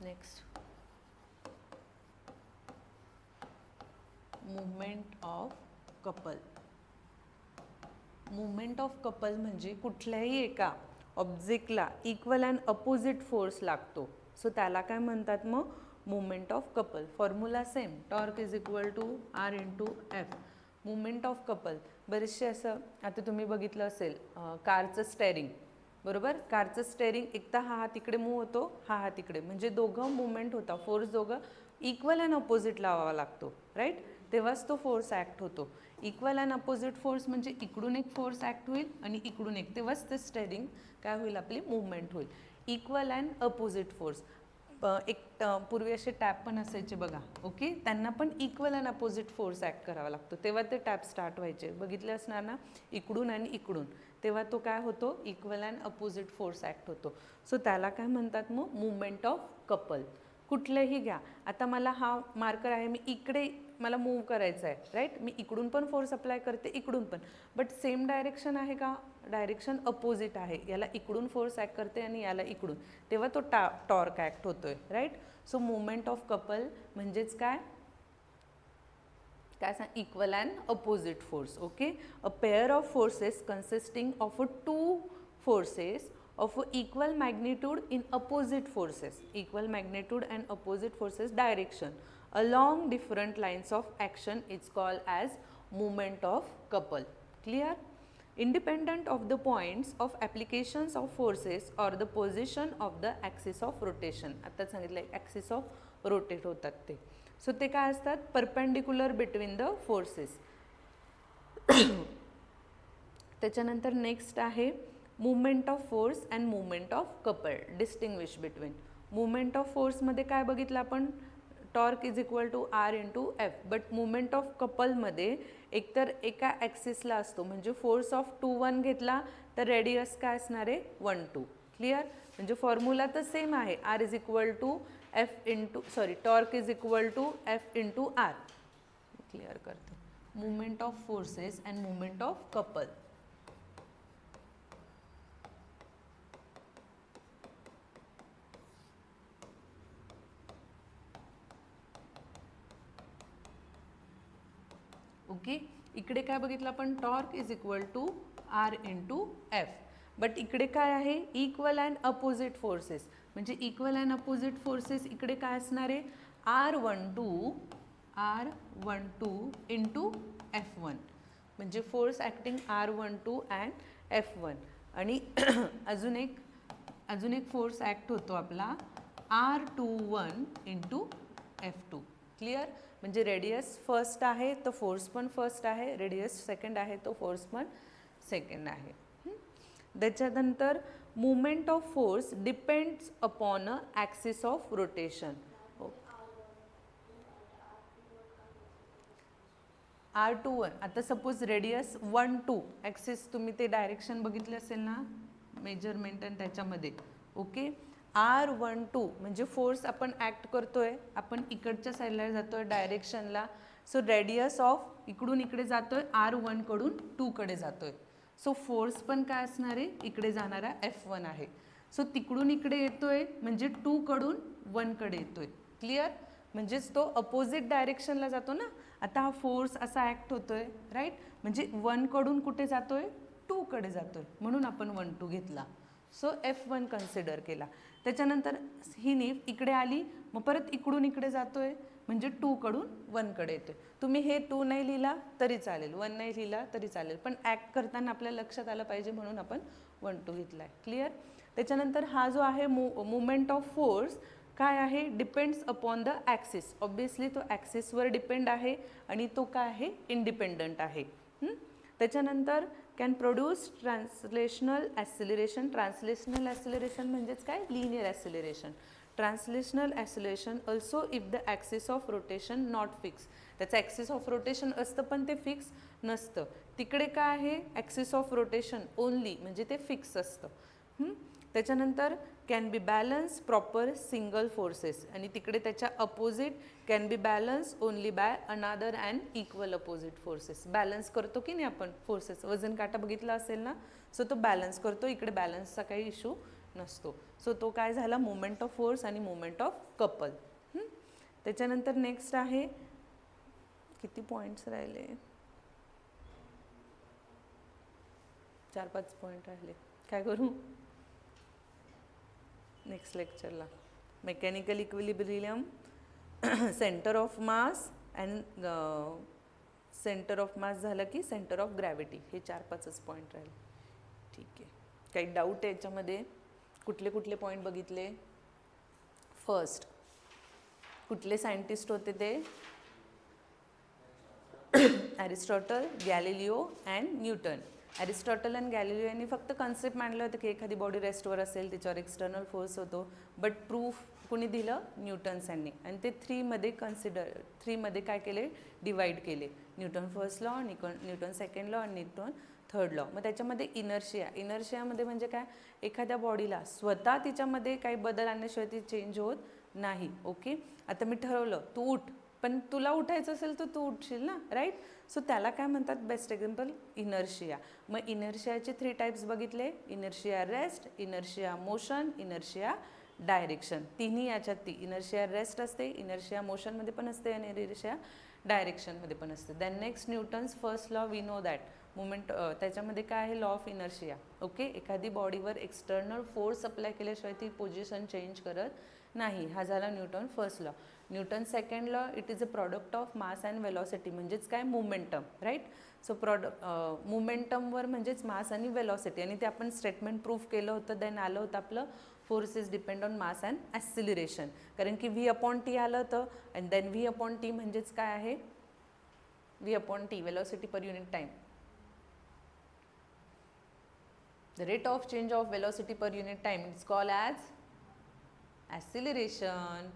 Next movement of couple. Movement of couple म्हणजे कुठल्याही एका ऑब्जेक्टला इक्वल अँड अपोजिट फोर्स लागतो. सो त्याला काय म्हणतात मग, movement of couple. Formula same, torque is equal to R into F. Movement of couple बरेचसे असं आता तुम्ही बघितलं असेल, कारचं स्टेअरिंग. बरोबर, कारचं स्टेअरिंग एकदा हा हात इकडे मूव होतो, हा हात इकडे, म्हणजे दोघं मुवमेंट होता, फोर्स दोघं इक्वल अँड अपोजिट लावावा लागतो. राईट. तेव्हाच तो फोर्स ॲक्ट होतो. इक्वल अँड अपोजिट फोर्स म्हणजे इकडून एक फोर्स ॲक्ट होईल आणि इकडून एक, तेव्हाच ते स्टेअरिंग काय होईल, आपली मूवमेंट होईल. इक्वल अँड अपोजिट फोर्स, एक पूर्वी असे टॅप पण असायचे बघा, ओके, त्यांना पण equal and opposite force act करावा लागतो, तेव्हा ते टॅप स्टार्ट व्हायचे. बघितले असणार ना, इकडून आणि इकडून, तेव्हा तो काय होतो, equal and opposite force act होतो. सो त्याला काय म्हणतात मग, मूवमेंट ऑफ कपल. कुठलंही घ्या, आता मला हा मार्कर आहे, मी इकडे मला मूव्ह करायचं आहे, राईट, मी इकडून पण फोर्स अप्लाय करते, इकडून पण, बट सेम डायरेक्शन आहे का, डायरेक्शन अपोजिट आहे. याला इकडून फोर्स ॲक्ट करते आणि याला इकडून, तेव्हा तो टॉर्क ॲक्ट होतोय, right. So movement of couple म्हणजेच काय काय सांग, equal and opposite force. Okay, a pair of forces consisting of a two forces of equal magnitude in opposite forces, equal magnitude and opposite forces direction along different lines of action is called as moment of couple. Clear? Independent of the points of applications of forces or the position of the axis of rotation. आता सांगितलं axis of rotate होतात ते. So ते काय असतात, perpendicular between the forces. त्याच्यानंतर next आहे movement of force and movement of couple. Distinguish between. Movement of फोर्समध्ये काय बघितलं आपण, torque is equal to R into F. But movement of कपलमध्ये एकतर एका ॲक्सिसला असतो, म्हणजे फोर्स ऑफ 2-1 घेतला तर रेडियस काय असणार आहे, 1-2. क्लिअर? म्हणजे फॉर्म्युला तर सेम आहे, R is equal to F into torque is equal to F into R. Clear करते. Movement of forces and movement of couple. Okay, इकडे काय बघितलं आपण, torque is equal to R into F. But इकडे काय आहे, equal and opposite forces. म्हणजे equal and opposite forces इकडे काय असणार आहे, R12 इंटू F1. म्हणजे force acting R12 and F1. आणि अजून एक फोर्स ॲक्ट होतो आपला R21 इंटू F2. क्लिअर? म्हणजे रेडियस फर्स्ट आहे तर फोर्स पण फर्स्ट आहे, रेडियस सेकंड आहे तो फोर्स पण सेकंड आहे. त्याच्यानंतर movement of force depends upon a axis of rotation. R21, आता सपोज रेडियस 1-2 ॲक्सिस, तुम्ही ते डायरेक्शन बघितले असेल ना मेजरमेंट आणि त्याच्यामध्ये, ओके. R12 म्हणजे फोर्स आपण ॲक्ट करतोय, आपण इकडच्या साईडला जातोय डायरेक्शनला. सो रेडियस ऑफ इकडून इकडे जातोय, R1 कडून 2 कडे जातोय. सो फोर्स पण काय असणार आहे, इकडे जाणारा F1 आहे. सो तिकडून इकडे येतोय म्हणजे 2 कडून 1 कडे येतोय. क्लिअर? म्हणजेच तो अपोजिट डायरेक्शनला जातो ना. आता हा फोर्स असा ॲक्ट होतोय, राईट, म्हणजे 1 कडून कुठे जातोय, 2 कडे जातोय, म्हणून आपण 1-2 घेतला. सो F1 कन्सिडर केला. त्याच्यानंतर ही नीफ इकडे आली, मग परत इकडून इकडे जातोय, म्हणजे 2 कडून 1 कडे येतोय. तुम्ही हे 2 नाही लिहिला तरी चालेल, 1 नाही लिहिला तरी चालेल, पण ॲक्ट करताना आपल्या लक्षात आलं पाहिजे म्हणून आपण 1-2 घेतला आहे. क्लिअर? त्याच्यानंतर हा जो आहे मुवमेंट ऑफ फोर्स काय आहे, depends upon the axis. Obviously तो ॲक्सिसवर डिपेंड आहे आणि तो काय आहे, इंडिपेंडंट आहे. त्याच्यानंतर can produce translational acceleration. Translational acceleration म्हणजेच काय, linear acceleration. Translational acceleration also if the axis of rotation not fix. त्याचं ॲक्सिस ऑफ रोटेशन असतं पण ते फिक्स नसतं. तिकडे काय आहे, ॲक्सिस ऑफ रोटेशन ओनली, म्हणजे ते फिक्स असतं. त्याच्यानंतर can be balance proper single forces, आणि तिकडे त्याच्या opposite can be balance only by another and equal opposite forces. Balance करतो की नाही आपण फोर्सेस, वजन काटा बघितला असेल ना, सो तो बॅलन्स करतो. इकडे बॅलन्सचा काही इश्यू नसतो. सो तो काय झाला, मुवमेंट ऑफ फोर्स आणि मुवमेंट ऑफ कपल. त्याच्यानंतर नेक्स्ट आहे, किती पॉईंट्स राहिले, 4-5 पॉईंट राहिले. काय करू नेक्स्ट लेक्चरला, mechanical equilibrium, centre of mass and centre of mass झालं की सेंटर ऑफ ग्रॅव्हिटी. हे 4-5च पॉईंट राहिले. ठीक आहे, काही डाऊट आहे याच्यामध्ये, कुठले कुठले पॉईंट बघितले. फर्स्ट कुठले सायंटिस्ट होते ते, Aristotle, Galileo and Newton. Aristotle आणि गॅलिलिओ यांनी फक्त कन्सेप्ट मांडलं होतं की एखादी बॉडी रेस्टवर असेल तिच्यावर एक्सटर्नल फोर्स होतो, बट प्रूफ कुणी दिलं? न्यूटन्स यांनी. आणि ते थ्रीमध्ये काय केले? डिवाइड केले. Newton first law, Newton second law आणि न्यूटन थर्ड लॉ. मग त्याच्यामध्ये इनर्शियामध्ये म्हणजे काय? एखाद्या बॉडीला स्वतः तिच्यामध्ये काही बदल आणण्याशिवाय ती चेंज होत नाही. ओके, आता मी ठरवलं तू उठ, पण तुला उठायचं असेल तर तू उठशील ना, राईट? सो त्याला काय म्हणतात? Best example inertia. मग इनर्शियाचे 3 टाईप्स बघितले: inertia rest, inertia motion, inertia direction. तिन्ही याच्यात ती इनर्शिया रेस्ट असते, इनर्शिया मोशनमध्ये पण असते आणि इनर्शिया डायरेक्शनमध्ये पण असते. Then next Newton's first law, we know that movement. त्याच्यामध्ये काय आहे? Law of inertia. ओके, एखादी बॉडीवर एक्सटर्नल फोर्स अप्लाय केल्याशिवाय ती पोझिशन चेंज करत नाही. हा झाला Newton first law. Newton second law, it is a product of mass and velocity, म्हणजेच काय? Momentum, right? सो मोमेंटमवर म्हणजेच मास आणि वेलॉसिटी, आणि ते आपण स्टेटमेंट प्रूफ केलं होतं. देन आलं होतं आपलं force is depend on mass and acceleration, कारण की V/T आलं होतं. अँड देन V/T म्हणजेच काय आहे? V/T, velocity per unit time. The rate of change of velocity per unit time is called as acceleration.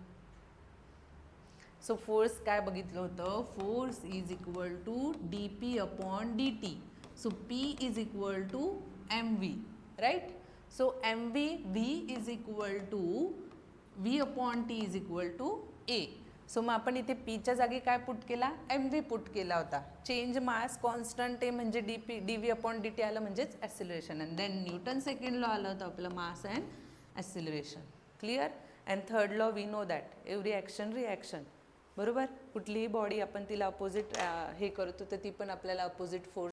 So force काय बघितलं होतं? Force is equal to dP/dt. So P is equal to mv, right? So mv, V is equal to V/T is equal to A. So मग आपण इथे पीच्या जागी काय put केला? mv पुट केला होता. चेंज मास कॉन्स्टंट आहे म्हणजे dV/dt आलं, म्हणजेच acceleration. And then Newton second law आलं होतं आपलं, mass and acceleration. Clear? And third law, we know that every action reaction. बरोबर? कुठलीही बॉडी आपण तिला अपोजिट हे करतो तर ती पण आपल्याला अपोजिट फोर्स